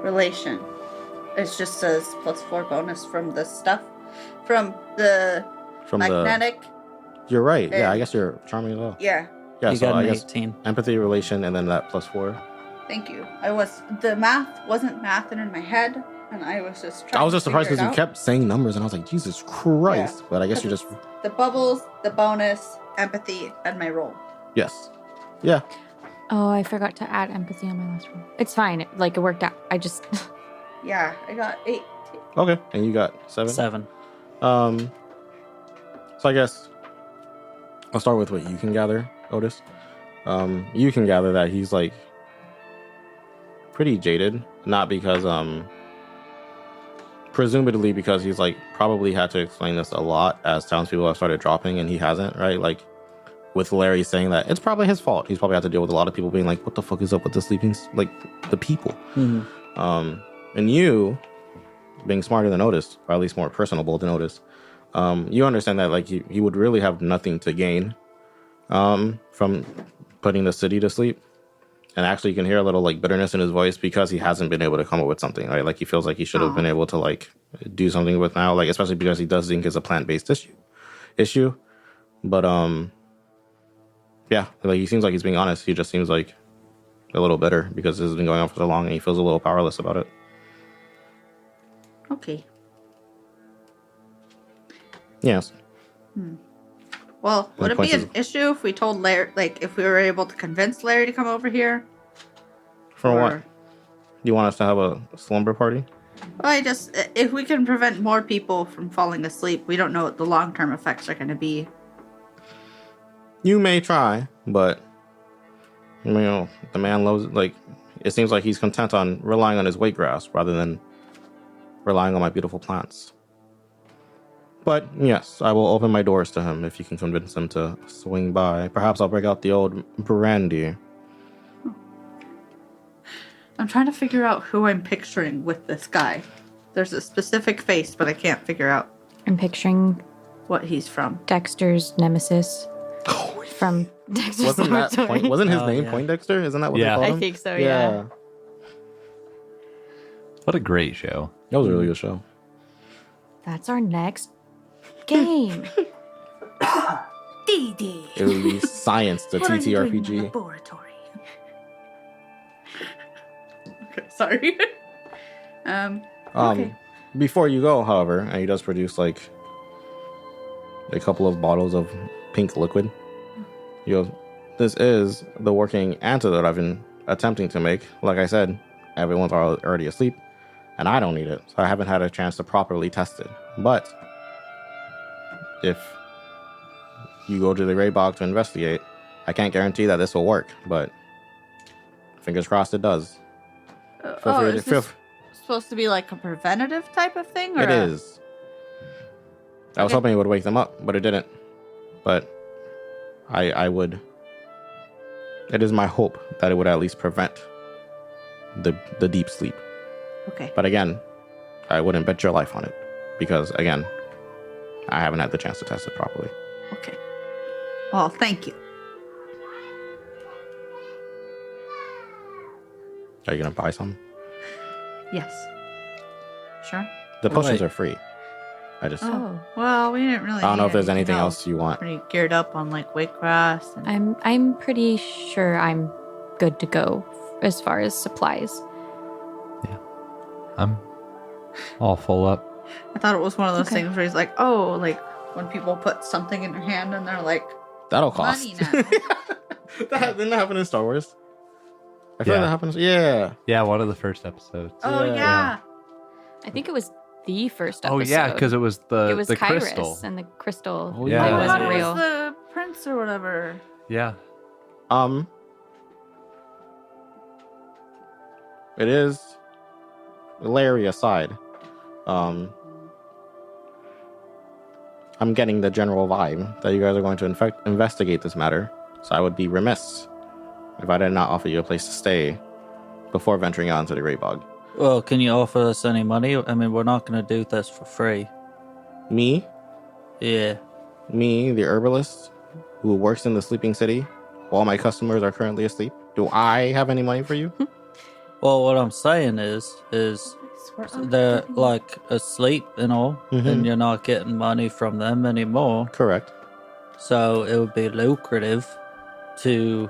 Relation. It just says plus 4 bonus from the stuff. From the from magnetic. You're right. Yeah, I and- guess you're charming as well. Yeah. Yeah, You so got I an guess 18. empathy, relation, and then that plus 4. Thank you. The math wasn't mathing in my head, and I was just trying I was just to surprised figure because it you out. kept saying numbers, and I was like, Jesus Christ. Yeah. But I guess you're just The bubbles, the bonus, empathy, and my roll. yes, yeah. Oh, I forgot to add empathy on my last roll. It's fine. It worked out. I just. Yeah, I got 8. Okay, and you got 7. 7. So I guess I'll start with what you can gather, Otis. You can gather that he's like pretty jaded, not because presumably because he's like probably had to explain this a lot as townspeople have started dropping and he hasn't, right? Like with Larry saying that it's probably his fault. He's probably had to deal with a lot of people being like, what the fuck is up with the sleeping, like the people. And you being smarter than Otis, or at least more personable than Otis, you understand that like he would really have nothing to gain from putting the city to sleep. And actually you can hear a little like bitterness in his voice because he hasn't been able to come up with something, right? Like he feels like he should have been able to like do something with now, like especially because he does think it's a plant-based issue. But Yeah, like he seems like he's being honest. He just seems like a little bitter because this has been going on for so long and he feels a little powerless about it. Okay. Yes. Well, would it be points an issue if we told Larry, like, if we were able to convince Larry to come over here? For Or- what? You want us to have a slumber party? Well, if we can prevent more people from falling asleep, we don't know what the long-term effects are going to be. You may try, but you know the man loves. Like, it seems like he's content on relying on his weight grass rather than relying on my beautiful plants. But yes, I will open my doors to him if you can convince him to swing by. Perhaps I'll break out the old brandy. I'm trying to figure out who I'm picturing with this guy. There's a specific face, but I can't figure out I'm picturing what he's from. Dexter's nemesis from Dexter's Wasn't that Laboratory. point? Wasn't his Oh, name yeah. Poindexter? Isn't that what Yeah. they called I him? think so, yeah. What a great show. That was a really good show. That's our next game. D&D. It would be Science, the What are you doing in the TTRPG. laboratory? Okay, sorry. Okay. Before you go, however, and he does produce like a couple of bottles of pink liquid. He goes, "This is the working antidote I've been attempting to make. Like I said, everyone's already asleep, and I don't need it, so I haven't had a chance to properly test it. But if you go to the Grey Bog to investigate, I can't guarantee that this will work, but fingers crossed it does. Feel free to- is this supposed to be like a preventative type of thing? Or It is. I was Okay. hoping it would wake them up, but it didn't. But I would. It is my hope that it would at least prevent the deep sleep. Okay. But again, I wouldn't bet your life on it because again, I haven't had the chance to test it properly. Okay. Well, thank you. Are you gonna buy some? Yes. Sure. The potions Wait. are free. I just. Oh. Well, we didn't really. I don't know need if there's anything else. else you want. Pretty geared up on like weight grass. And... I'm pretty sure I'm good to go as far as supplies. I'm all full up. I thought it was one of those Okay. things where he's like, oh, like when people put something in their hand and they're like, That'll cost. money now. Didn't that happen in Star Wars? I feel Yeah. like that happens. Yeah. Yeah, one of the first episodes. Oh Yeah. yeah. I think it was the first Oh episode. yeah, because it was the Kyrus crystal. and the crystal. Oh, yeah. It I wasn't thought it real. was the prince or whatever. Yeah. It is Larry aside. I'm getting the general vibe that you guys are going to investigate this matter, so I would be remiss if I did not offer you a place to stay before venturing out into the Great Bog. Well, can you offer us any money? I mean, we're not going to do this for free. Me, Yeah. the herbalist who works in the sleeping city while my customers are currently asleep. Do I have any money for you? Well, what I'm saying is they're like asleep and all, Mhm. and you're not getting money from them anymore. Correct. So it would be lucrative to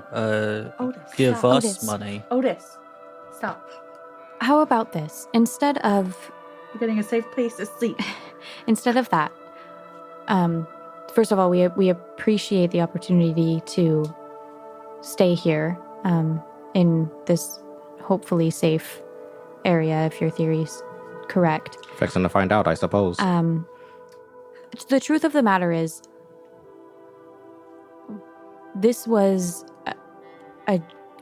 Otis, give stop. us Otis. money. Otis, stop. How about this? Instead of You're getting a safe place to sleep. that, first of all, we appreciate the opportunity to stay here in this hopefully safe area, if your theory's correct. Fixing to find out, I suppose. The truth of the matter is, this was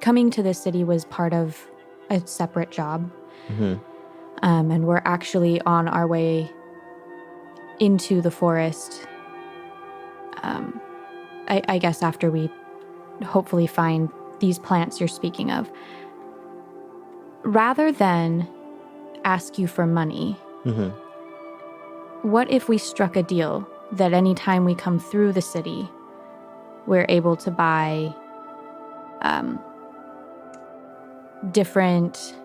coming to this city was part of a separate job. Mhm. And we're actually on our way into the forest. I guess after we hopefully find these plants you're speaking of. Rather than ask you for money, Mhm. what if we struck a deal that any time we come through the city, we're able to buy different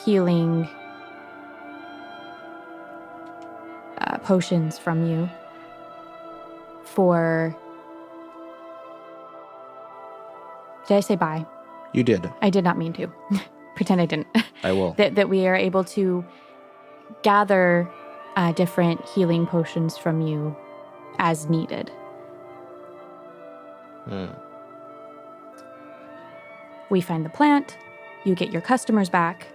healing potions from you for Did I say bye? You did. I did not mean to. Pretend I didn't. I will. that we are able to gather different healing potions from you as needed. We find the plant, you get your customers back,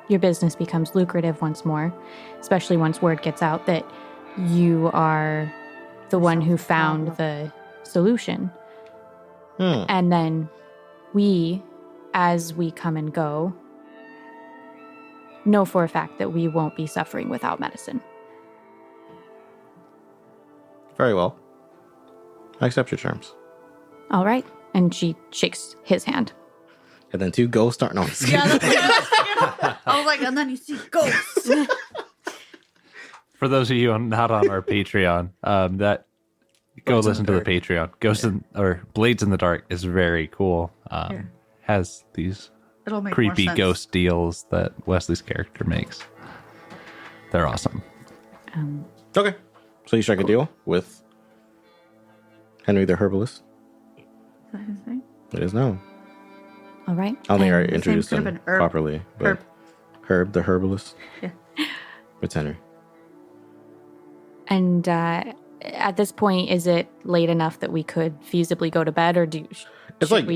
your business becomes lucrative once more, especially once word gets out that you are the one who found the solution. And then we, as we come and go, know for a fact that we won't be suffering without medicine. Very well. I accept your terms. All right. And she shakes his hand. And then 2 ghosts start. No, I'm just kidding. Yeah, that's what I was thinking. I was like, and then you see ghosts. For those of you not on our Patreon, that go listen to the Patreon. Blades in the Dark is very cool. Has these It'll make creepy more sense. ghost deals that Wesley's character makes. They're awesome. Okay. So you strike a deal with Henry the Herbalist. Is that his name? It is now. All right. I don't think I And introduced could have him been Herb. properly. But Herb the Herbalist. Yeah. It's Henry. And at this point, is it late enough that we could feasibly go to bed, or It's like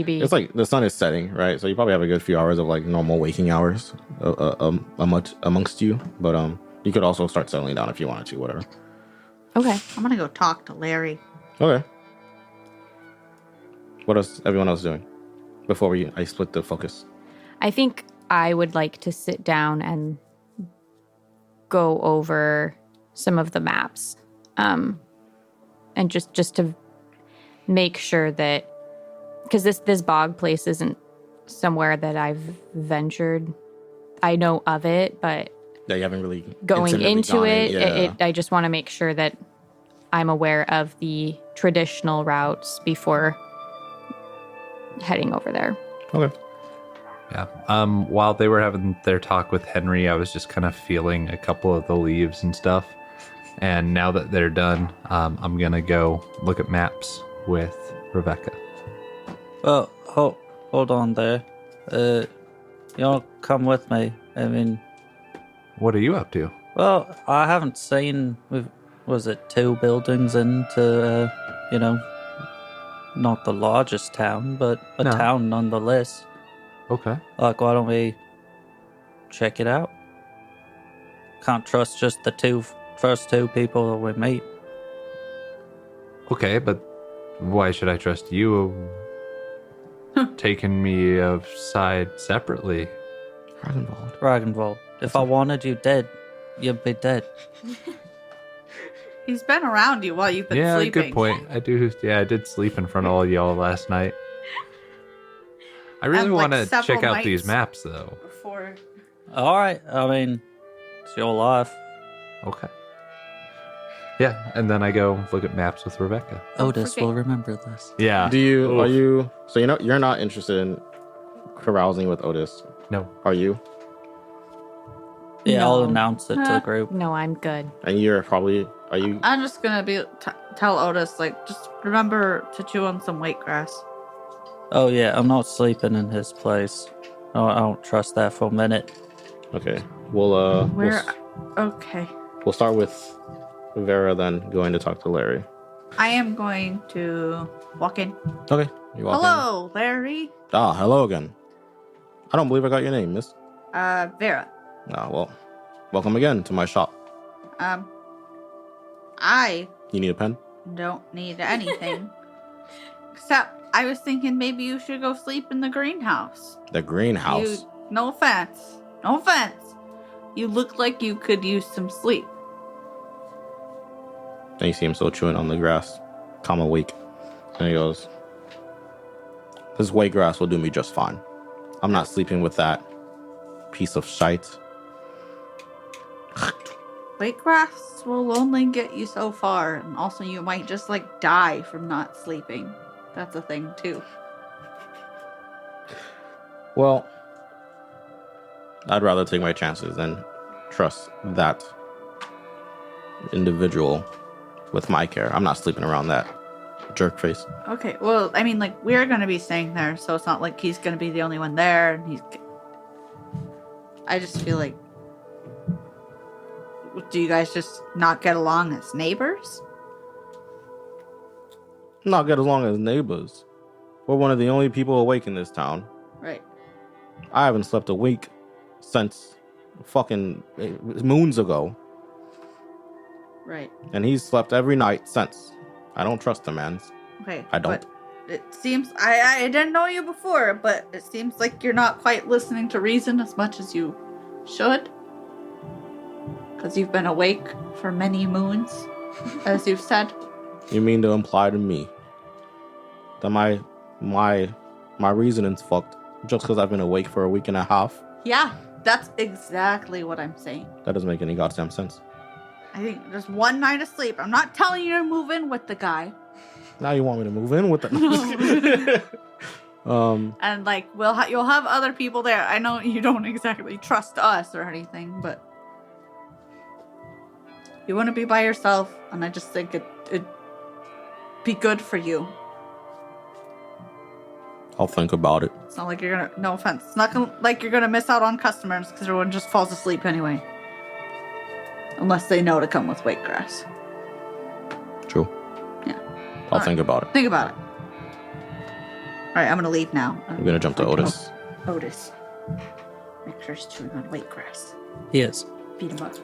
the sun is setting, right? So you probably have a good few hours of like normal waking hours amongst you. But you could also start settling down if you wanted to, whatever. Okay. I'm gonna go talk to Larry. Okay. What else? Everyone else doing before I split the focus? I think I would like to sit down and go over some of the maps, and just to make sure that, because this bog place isn't somewhere that I've ventured. I know of it, but Yeah, you haven't really going intimately into gone it, in. I just want to make sure that I'm aware of the traditional routes before heading over there. Okay. Yeah. While they were having their talk with Henry, I was just kind of feeling a couple of the leaves and stuff. And now that they're done, I'm gonna go look at maps with Rebecca. Well, hold on there. You'll come with me. I mean, What are you up to? well, I haven't seen. Was it 2 buildings into, not the largest town, but a No. town nonetheless. Okay. Like, why don't we check it out? Can't trust just the first two people that we meet. Okay, but why should I trust you taking me aside separately? Dragonvold. If I wanted you dead, you'd be dead. He's been around you while you've been Yeah, sleeping. good point. I did sleep in front of all y'all last night. I really And, like, want to several check out these nights. maps, though. Before All right. I mean, it's your life. Okay. Yeah, and then I go look at maps with Rebecca. Otis forget- will remember this. Yeah. You're not interested in carousing with Otis, No. are you? Yeah, I'll No. announce it to the group. No, I'm good. And are you? I'm just gonna tell Otis, like, just remember to chew on some white grass. Oh yeah, I'm not sleeping in his place. I don't trust that for a minute. Okay. We'll Okay. we'll start with Vera, then going to talk to Larry. I am going to walk in. Okay. You walk in. Hello, Larry. Ah, hello again. I don't believe I got your name, miss. Vera. Ah, well, welcome again to my shop. I You need a pen? don't need anything. Except, I was thinking maybe you should go sleep in the greenhouse. The greenhouse. No offense. No offense. You look like you could use some sleep. And you see him still chewing on the grass. Calm awake. And he goes, this white grass will do me just fine. I'm not sleeping with that piece of shite. White grass will only get you so far, and also you might just like die from not sleeping. That's a thing too. Well, I'd rather take my chances than trust that individual with my care. I'm not sleeping around that jerk face. Okay, well, I mean, like, we're gonna be staying there, so it's not like he's gonna be the only one there, and I just feel like... Do you guys just not get along as neighbors? Not get along as neighbors. We're one of the only people awake in this town. Right. I haven't slept a week since fucking moons ago. Right. And he's slept every night since. I don't trust the man. Okay. I don't. But it seems... I didn't know you before, but it seems like you're not quite listening to reason as much as you should. Because you've been awake for many moons, as you've said. You mean to imply to me that my reasoning's fucked just because I've been awake for a week and a half? Yeah, that's exactly what I'm saying. That doesn't make any goddamn sense. I think just one night of sleep. I'm not telling you to move in with the guy. Now you want me to move in with the... And like you'll have other people there. I know you don't exactly trust us or anything, but you want to be by yourself, and I just think it'd be good for you. I'll think about it. It's not like you're gonna... No offense. It's not like you're gonna miss out on customers because everyone just falls asleep anyway. Unless they know to come with weight grass. True. Yeah. I'll think about it. Think about it. Alright, I'm gonna leave now. I'm gonna jump to Otis. Otis. Make sure he's chewing on weight grass. He is. Beat him up.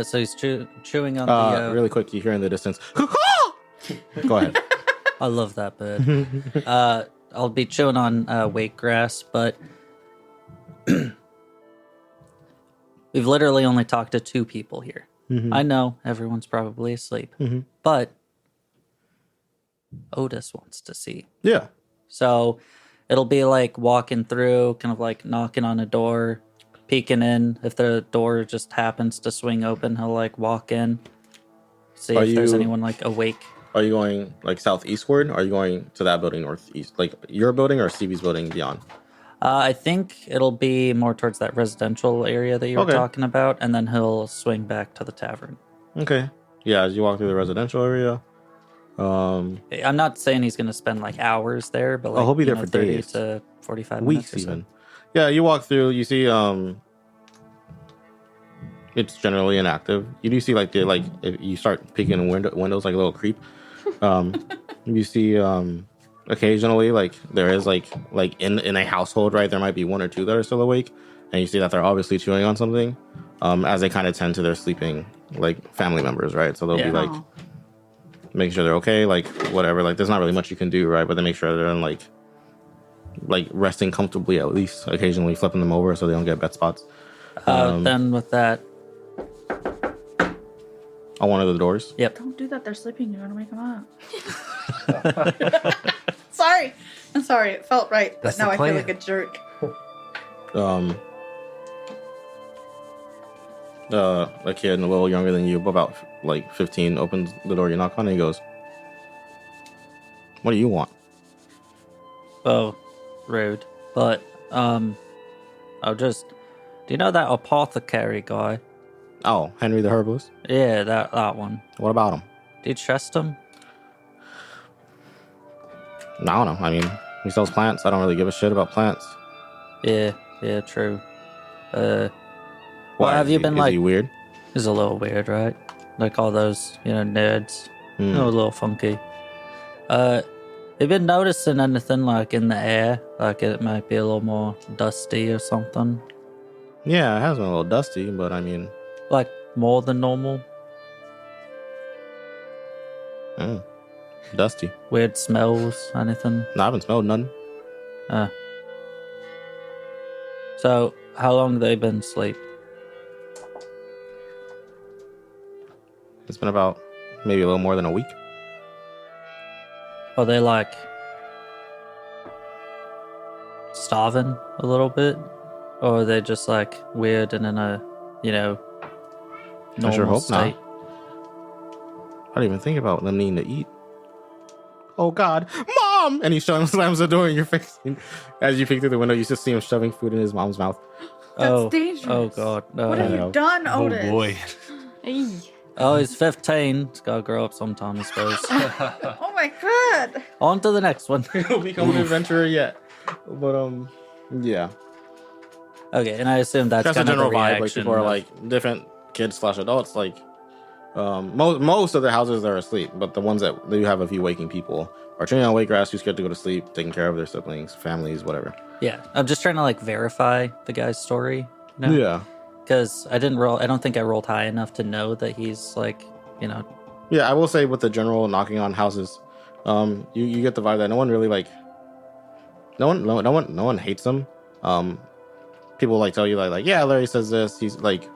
So he's chewing on the... Really quick, you hear in the distance. Go ahead. I love that bird. I'll be chewing on weight grass, but we've literally only talked to 2 people here. Mm-hmm. I know everyone's probably asleep, but Otis wants to see. Yeah. So it'll be like walking through, kind of like knocking on a door, peeking in. If the door just happens to swing open, he'll like walk in, see if there's anyone like awake. Are you going like southeastward? Or are you going to that building northeast? Like your building or Stevie's building beyond? I think it'll be more towards that residential area that you were talking about, and then he'll swing back to the tavern. Okay. Yeah, as you walk through the residential area. I'm not saying he's going to spend like hours there, but like, he'll be there for 30 days. to 45 Weeks minutes or even. Yeah, you walk through, you see it's generally inactive. You do see like if you start peeking in windows like a little creep. You see occasionally like there is like in a household, right, there might be 1 or 2 that are still awake, and you see that they're obviously chewing on something as they kind of tend to their sleeping like family members, right? So they'll be like making sure they're okay, like whatever, like there's not really much you can do, right? But they make sure they're in like resting comfortably, at least occasionally flipping them over so they don't get bed spots. Then with that, on one of the doors. Yep. Don't do that. They're sleeping. You're gonna wake them up. Sorry. I'm sorry. It felt right, but That's now the I feel plan. like a jerk. A kid a little younger than you, about like 15, opens the door you knock on, and he goes, "What do you want?" oh, rude. But I'll just... Do you know that apothecary guy? Oh, Henry the herbalist. Yeah, that one. What about him? Do you trust him? I don't know. I mean, he sells plants. I don't really give a shit about plants. Yeah, true. Why have you been is like... he weird? He's a little weird, right? Like all those, nerds. A little funky. Have you been noticing anything like in the air? Like it might be a little more dusty or something? Yeah, it has been a little dusty, but I mean... Like more than normal? Dusty. Weird smells, anything? No, I haven't smelled nothing. So, how long have they been asleep? It's been about maybe a little more than a week. Are they like starving a little bit? Or are they just like weird and in a, normal I sure hope state? not. I didn't even think about them needing to eat. Oh God, Mom! And he slams the door in your face. As you peek through the window, you just see him shoving food in his mom's mouth. That's dangerous. Oh God, no. What have you done, Otis? Oh boy. Hey. Oh, he's 15. He's got to grow up sometime, I suppose. Oh my god. On to the next one. He'll become an adventurer yet. But yeah. Okay, and I assume that's That's kind the of general the vibe. Like reaction people are of- like different kids / adults. Like most of the houses are asleep, but the ones that do have a few waking people are chilling on Waygrass, too scared to go to sleep, taking care of their siblings, families, whatever. Yeah, I'm just trying to like verify the guy's story. You know? Yeah. Because I didn't roll. I don't think I rolled high enough to know that he's like, you know. Yeah, I will say with the general knocking on houses, you get the vibe that no one really like. No one hates him. People like tell you like yeah, Larry says this. He's like,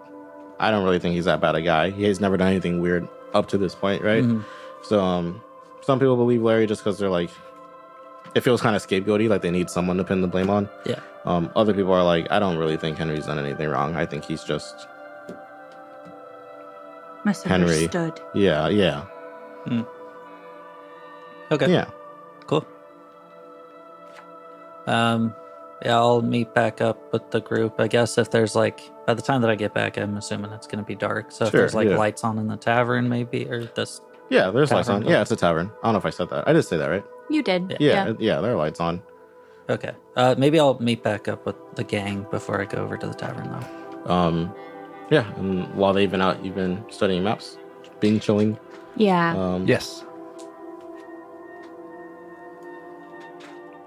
I don't really think he's that bad a guy. He has never done anything weird up to this point, right? Mhm. So some people believe Larry just because they're like, it feels kind of scapegoaty, like they need someone to pin the blame on. Yeah. Other people are like, I don't really think Henry's done anything wrong. I think he's just Misunderstood. yeah. Okay. Yeah. Cool. Yeah, I'll meet back up with the group. I guess if there's like, by the time that I get back, I'm assuming it's going to be dark. So if Sure, there's like yeah. lights on in the tavern, maybe, or this. Yeah, there's lights Tavern on. Yeah, it's a tavern. I don't know if I said that. I did say that, right? You did. Yeah, there are lights on. Okay. Maybe I'll meet back up with the gang before I go over to the tavern, though. Yeah, and while they've been out, you've been studying maps, being chilling. Yeah. Yes.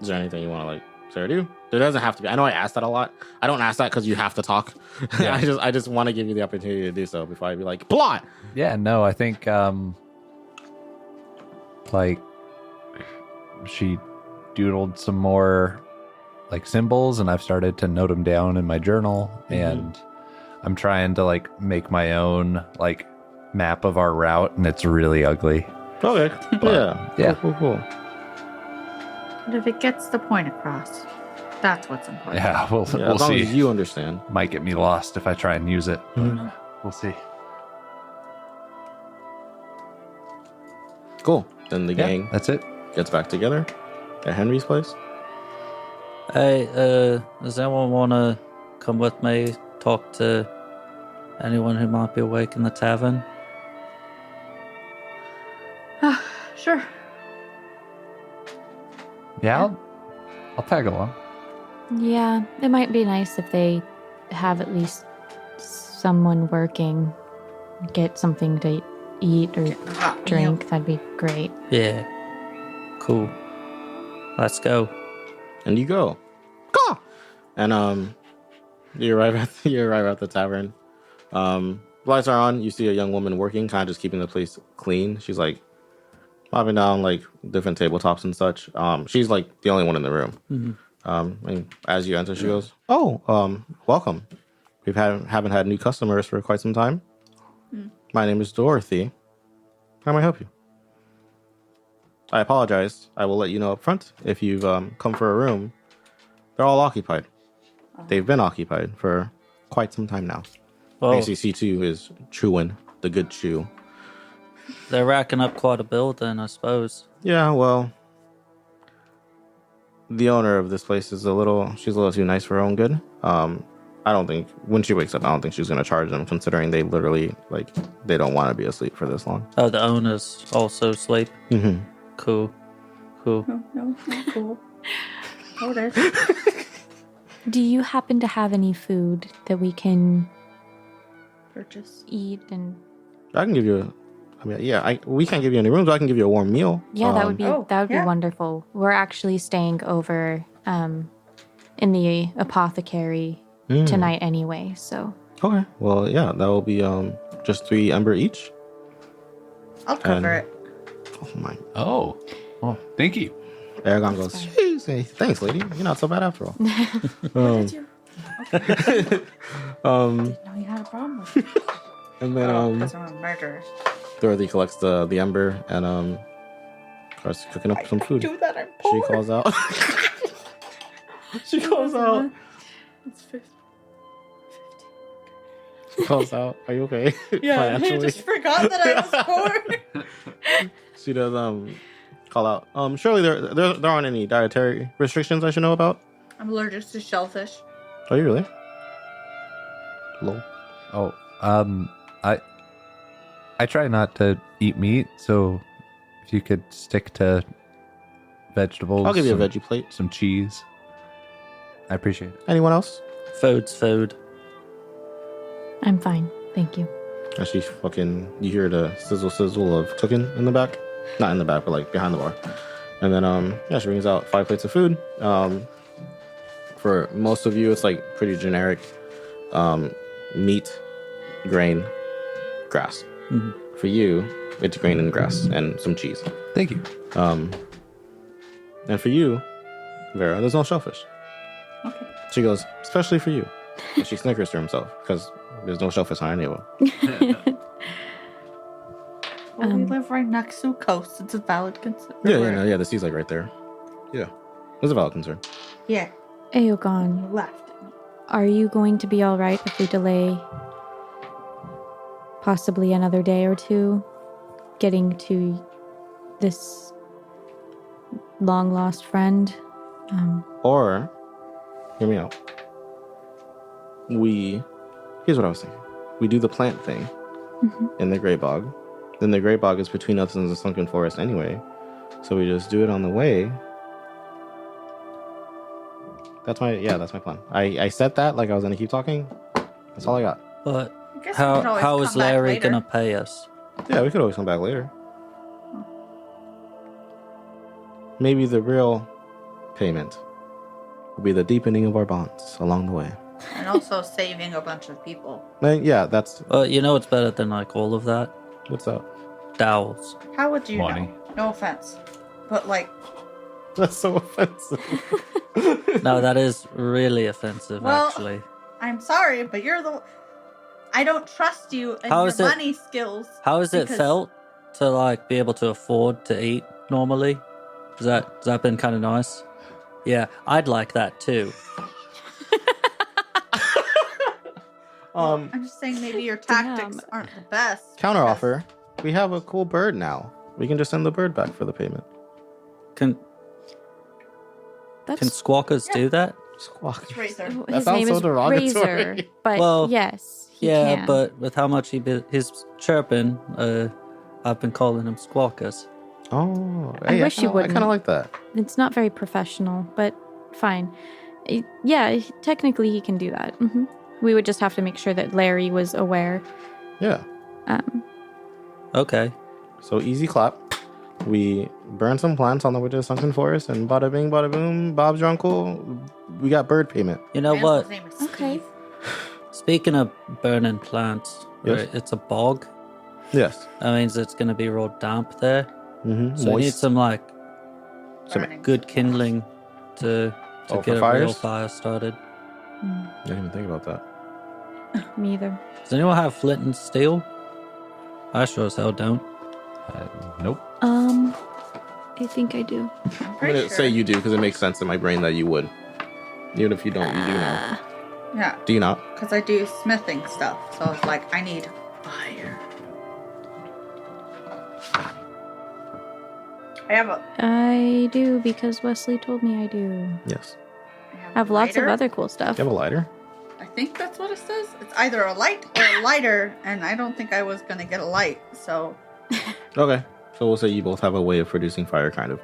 Is there anything you want to like say or do? There doesn't have to be. I know I asked that a lot. I don't ask that because you have to talk. Yeah. I just want to give you the opportunity to do so before I be like plot. Yeah, no, I think like she doodled some more like symbols and I've started to note them down in my journal and I'm trying to like make my own like map of our route and it's really ugly. Okay. Yeah. Yeah. Cool. But if it gets the point across, that's what's important. Yeah, we'll Yeah, as long see. as you understand. Might get me lost if I try and use it. Mhm. We'll see. Cool. Then the gang Yeah, that's it. gets back together at Henry's place. Hey, does anyone want to come with me, talk to anyone who might be awake in the tavern? Sure. Yeah, I'll tag along. Yeah, it might be nice if they have at least someone working, get something to eat or drink. That'd be great. Yeah. Cool. Let's go. And you go. Caw! And you arrive at the tavern. Lights are on. You see a young woman working, kind of just keeping the place clean. She's like mopping down like different tabletops and such. She's like the only one in the room. And as you enter, she goes, "Oh, welcome. Haven't had new customers for quite some time. My name is Dorothy. How may I help you? I apologize. I will let you know up front if you've come for a room. They're all occupied. They've been occupied for quite some time now. Well, ACC2 is chewing the good chew. they're racking up quite a bill then, I suppose. Yeah, well, the owner of this place is she's a little too nice for her own good. I don't think, when she wakes up, I don't think she's going to charge them, considering they literally, like, they don't want to be asleep for this long. Oh, the owners also sleep. Mm-hmm. Cool. No, not cool. Oh, it is. Do you happen to have any food that we can Purchase. eat and I can give you, we can't give you any rooms, but I can give you a warm meal. Yeah, that would be yeah. wonderful. We're actually staying over in the apothecary tonight anyway, so Okay, well, yeah, that will be just 3 ember each. I'll cover it. Oh my. Oh, well, thank you. Eoghan goes, fine. "Jeez, hey, thanks, lady. You're not so bad after all." Did you? Um, No, you had a problem with it. and then Because I'm a murderer. Dorothy collects the ember and starts cooking up some food. Do that, I'm She poor. calls out. She calls out. It's 50. She calls out. Are you okay? Yeah, I Financially? just forgot that I was poor. She does call out. Surely there aren't any dietary restrictions I should know about. I'm allergic to shellfish. Are you really? Lol. Oh, I try not to eat meat, so if you could stick to vegetables. I'll give you a some- veggie plate. Some cheese. I appreciate it. Anyone else? Food's food. I'm fine. Thank you. And she fucking, you hear the sizzle of cooking in the back. Not in the back, but like behind the bar. And then, yeah, she brings out 5 plates of food. For most of you, it's like pretty generic meat, grain, grass. Mhm. For you, it's grain and grass and some cheese. Thank you. And for you, Vera, there's no shellfish. Okay. She goes, especially for you. And she snickers to herself because there's no shellfish on any of them. Well, we live right next to a coast. It's a valid concern. Yeah, the sea's like right there. Yeah, it's a valid concern. Yeah. Eoghan, Left. are you going to be all right if we delay possibly another day or two getting to this long lost friend? Or, hear me out. Here's what I was thinking. We do the plant thing in the Grey Bog. Then the Grey Bog is between us and the Sunken Forest anyway. So we just do it on the way. That's my plan. I said that like I was gonna keep talking. That's all I got. But I guess we could always how is come back Larry later. gonna pay us? Yeah, we could always come back later. Maybe the real payment will be the deepening of our bonds along the way. And also saving a bunch of people. Yeah, that's You know it's better than like all of that. what's up. Dowels. How would you Money. know? No offense. But like, That's so offensive. No, that is really offensive. Well, Actually, I'm sorry, but I don't trust you and How your is it- money skills. how has it because- felt to like be able to afford to eat normally? Has that been kind of nice? Yeah, I'd like that too. I'm just saying maybe your tactics aren't the best. Counter because- offer. We have a cool bird now. We can just send the bird back for the payment. Can That's squawkers do that? Squawk. It's Razor. his That sounds name so is derogatory. Razor, but Well, yes, he Yeah, can. but with how much he's chirping, I've been calling him squawkers. Oh, I hey, wish you I wouldn't. kind of like that. It's not very professional, but fine. Yeah, technically he can do that. We would just have to make sure that Larry was aware. Yeah. Okay. So easy clap. We burn some plants on the way to the Sunken Forest, and bada bing, bada boom. Bob's your uncle. We got bird payment. You know Man's what? name is Okay. Steve. Speaking of burning plants, Yes. right, it's a bog. Yes. That means it's going to be real damp there. Mm-hmm. So we need some like Burning. good kindling to Oh, get for a real fires? fire started. I didn't even think about that. Me either. Does anyone have flint and steel? I sure as hell don't. Nope. I think I do. I'm I'm pretty gonna sure. say you do because it makes sense in my brain that you would. Even if you don't, you do know. Yeah, Do you not? because I do smithing stuff. So it's like, I need fire. I do because Wesley told me I do. Yes. I have lots of lighter. other cool stuff. Do you have a lighter? I think that's what it says. It's either a light or a lighter, and I don't think I was gonna get a light. So Okay. So we'll say you both have a way of producing fire, kind of.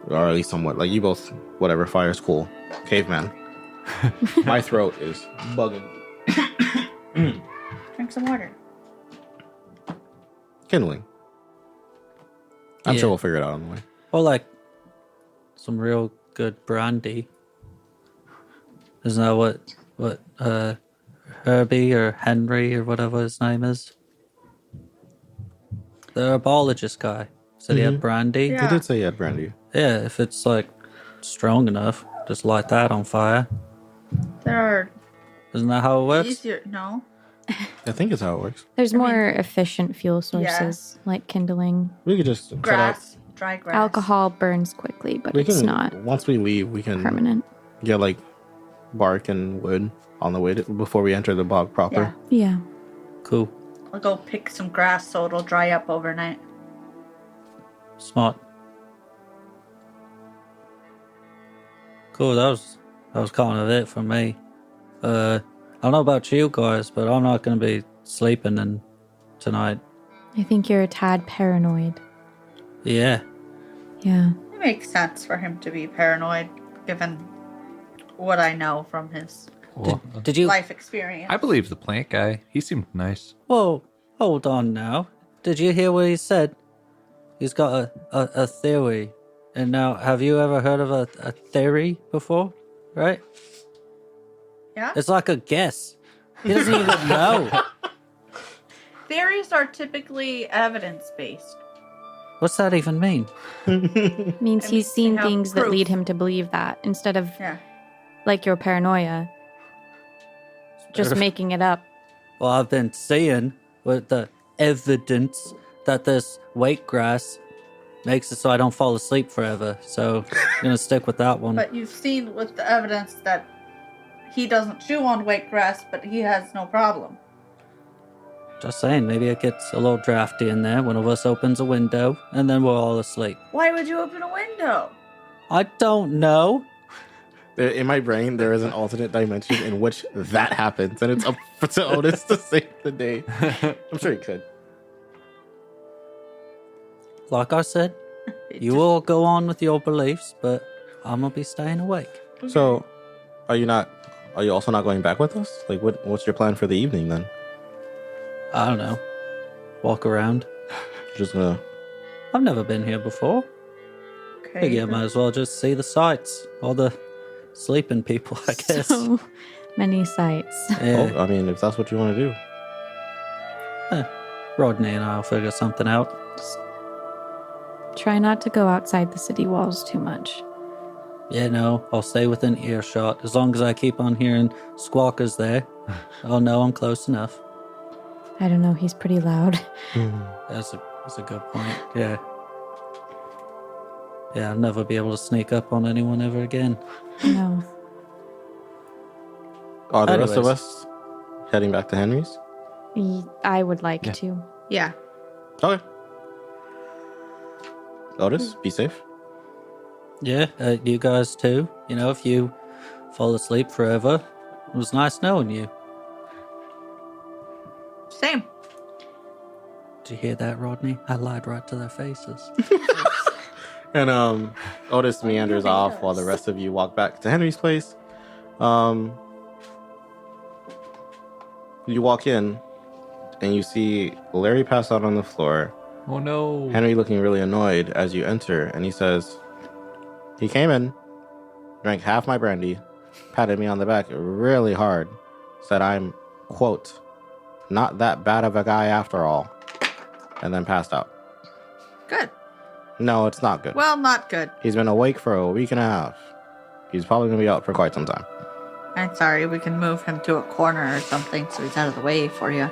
Or at least somewhat. Like you both, whatever, fire's cool. Caveman. My throat is bugging. drink some water. Kindling. I'm Yeah. sure we'll figure it out on the way. Or like some real good brandy. Isn't that what Herbie or Henry or whatever his name is? The herbologist guy said he had brandy. Yeah. He did say he had brandy. Yeah, if it's like strong enough, just light that on fire. There are Isn't that how it works? easier. No. I think it's how it works. There's I mean- more efficient fuel sources like kindling. We could just cut out. Grass. Dry grass. Alcohol burns quickly, but We it's can, not once we leave, we can permanent. get like bark and wood on the way before we enter the bog proper. Yeah. Yeah. Cool. I'll go pick some grass so it'll dry up overnight. Smart. Cool, that was kind of it for me. I don't know about you guys, but I'm not gonna be sleeping in tonight. I think you're a tad paranoid. Yeah. Yeah. It makes sense for him to be paranoid, given what I know from his Well, Did you? life experience. I believe the plant guy. He seemed nice. Whoa, hold on now. Did you hear what he said? He's got a theory. And now, have you ever heard of a theory before? Right? Yeah? It's like a guess. He doesn't even know. Theories are typically evidence-based. What's that even mean? Means It he's means they seen have things that proof. lead him to believe that instead of Yeah. like your paranoia, just making it up. Well, I've been seeing with the evidence that this weight grass makes it so I don't fall asleep forever. So I'm going to stick with that one. But you've seen with the evidence that he doesn't chew on weight grass, but he has no problem. Just saying, maybe it gets a little drafty in there. One of us opens a window, and then we're all asleep. Why would you open a window? I don't know. In my brain, there is an alternate dimension in which that happens, and it's up to Otis to save the day. I'm sure he could. Like I said, you all go on with your beliefs, but I'm gonna be staying awake. So, are you also not going back with us? Like, what's your plan for the evening then? I don't know. Walk around. Just gonna. I've never been here before. Okay. Figure I might as well just see the sights. All the sleeping people, I guess. So many sights. Yeah. Oh, I mean, if that's what you want to do. Rodney and I'll figure something out. Try not to go outside the city walls too much. Yeah, no, I'll stay within earshot. As long as I keep on hearing squawkers there, I'll know I'm close enough. I don't know, he's pretty loud. That's a good point. Yeah. Yeah, I'll never be able to sneak up on anyone ever again. No. Are the rest of Anyways. us heading back to Henry's? I would like Yeah. to. Yeah. Okay. Otis, be safe. Yeah, you guys too. You know, if you fall asleep forever, it was nice knowing you. Same. Did you hear that, Rodney? I lied right to their faces. And Otis meanders he off does. while the rest of you walk back to Henry's place. You walk in and you see Larry pass out on the floor. Oh no. Henry looking really annoyed as you enter, and he says, he came in, drank half my brandy, patted me on the back really hard, said I'm, quote, not that bad of a guy after all, and then passed out. Good. No, it's not good. Well, not good. He's been awake for a week and a half. He's probably going to be out for quite some time. I'm sorry, we can move him to a corner or something so he's out of the way for you.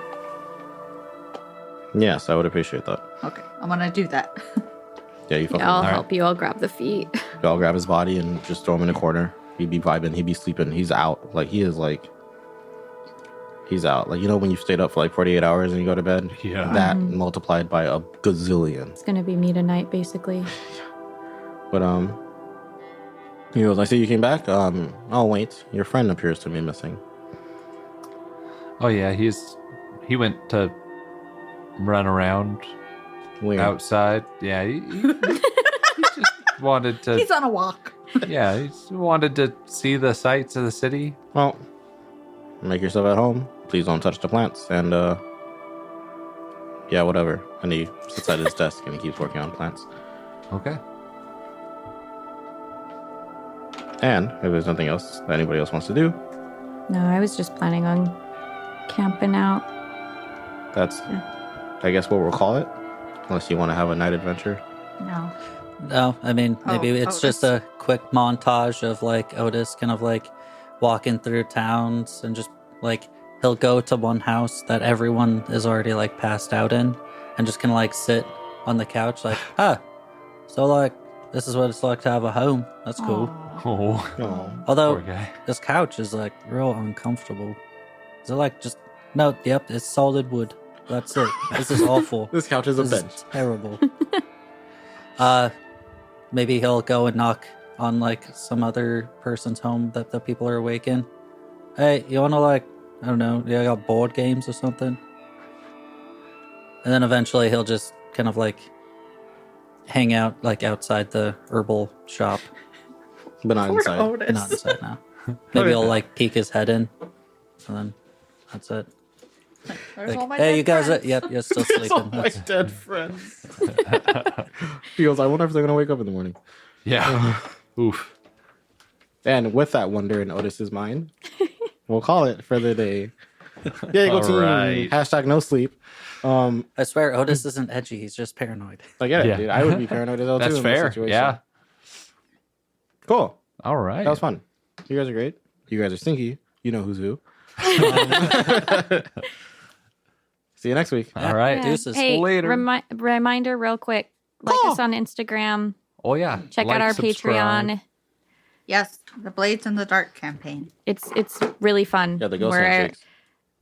Yes, I would appreciate that. Okay, I'm gonna do that. Yeah, you fucking Yeah, I'll Alright. help you. I'll grab the feet. I'll grab his body and just throw him in a corner. He'd be vibing. He'd be sleeping. He's out. Like, he is like... He's out. Like, you know when you've stayed up for like 48 hours and you go to bed? Yeah. That multiplied by a gazillion. It's gonna be me tonight, basically. But, he goes, I see you came back. Oh, wait. Your friend appears to be missing. Oh yeah, he went to run around Weird. outside. Yeah, he just wanted to. He's on a walk. Yeah, he just wanted to see the sights of the city. Well, make yourself at home. Please don't touch the plants. And, yeah, whatever. And he sits at his desk and he keeps working on plants. Okay. And if there's nothing else that anybody else wants to do, No, I was just planning on camping out. that's, I guess, what we'll call it. Unless you want to have a night adventure. No. No, I mean, maybe it's just a quick montage of like Otis kind of like walking through towns and just like he'll go to one house that everyone is already like passed out in and just kind of like sit on the couch like, so like this is what it's like to have a home. That's cool. Oh, No. Although poor guy. this couch is like real uncomfortable. Is it like just no? Yep, it's solid wood. That's it. This is awful. This couch is a This bench. is terrible. Maybe he'll go and knock on like some other person's home that the people are awake in. Hey, you wanna like, I don't know, you got board games or something? And then eventually he'll just kind of like hang out like outside the herbal shop. But not Poor inside. Otis. Not inside now. Maybe he'll like peek his head in. And then that's it. There's Like, all my hey, dead you guys, friends. yep, you're still It's all sleeping. my dead friends. He goes, I wonder if they're going to wake up in the morning. Yeah. Oof. And with that wonder in Otis's mind, we'll call it for the day. Yeah, you go All team. right. Hashtag no sleep. I swear, Otis isn't edgy. He's just paranoid. I get it, Yeah. dude. I would be paranoid as well, That's too. in this fair. situation. Yeah. Cool. All right. That was fun. You guys are great. You guys are stinky. You know who's who. See you next week. All right. Yeah. Deuces. Hey, Later. reminder real quick. Like us on Instagram. Oh yeah. Check out our subscribe. Patreon. Yes, the Blades in the Dark campaign. It's really fun. Yeah, the ghost We're- handshakes.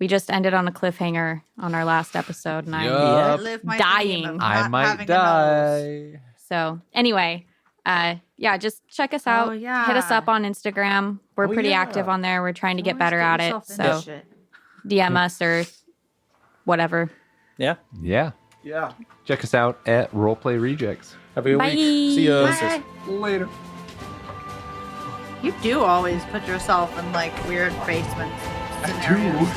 We just ended on a cliffhanger on our last episode, and Yup. I Up. live my dying. dream of I not might having a nose. die. so anyway, yeah, just check us out. Oh, yeah. Hit us up on Instagram. We're Oh, pretty yeah. active on there. We're trying to get Always better at it. yourself into So shit. DM us or whatever. Yeah. Yeah. Yeah. Check us out at Roleplay Rejects. Have a good Bye. week. See ya. Bye. Later. You do always put yourself in like weird basement scenarios.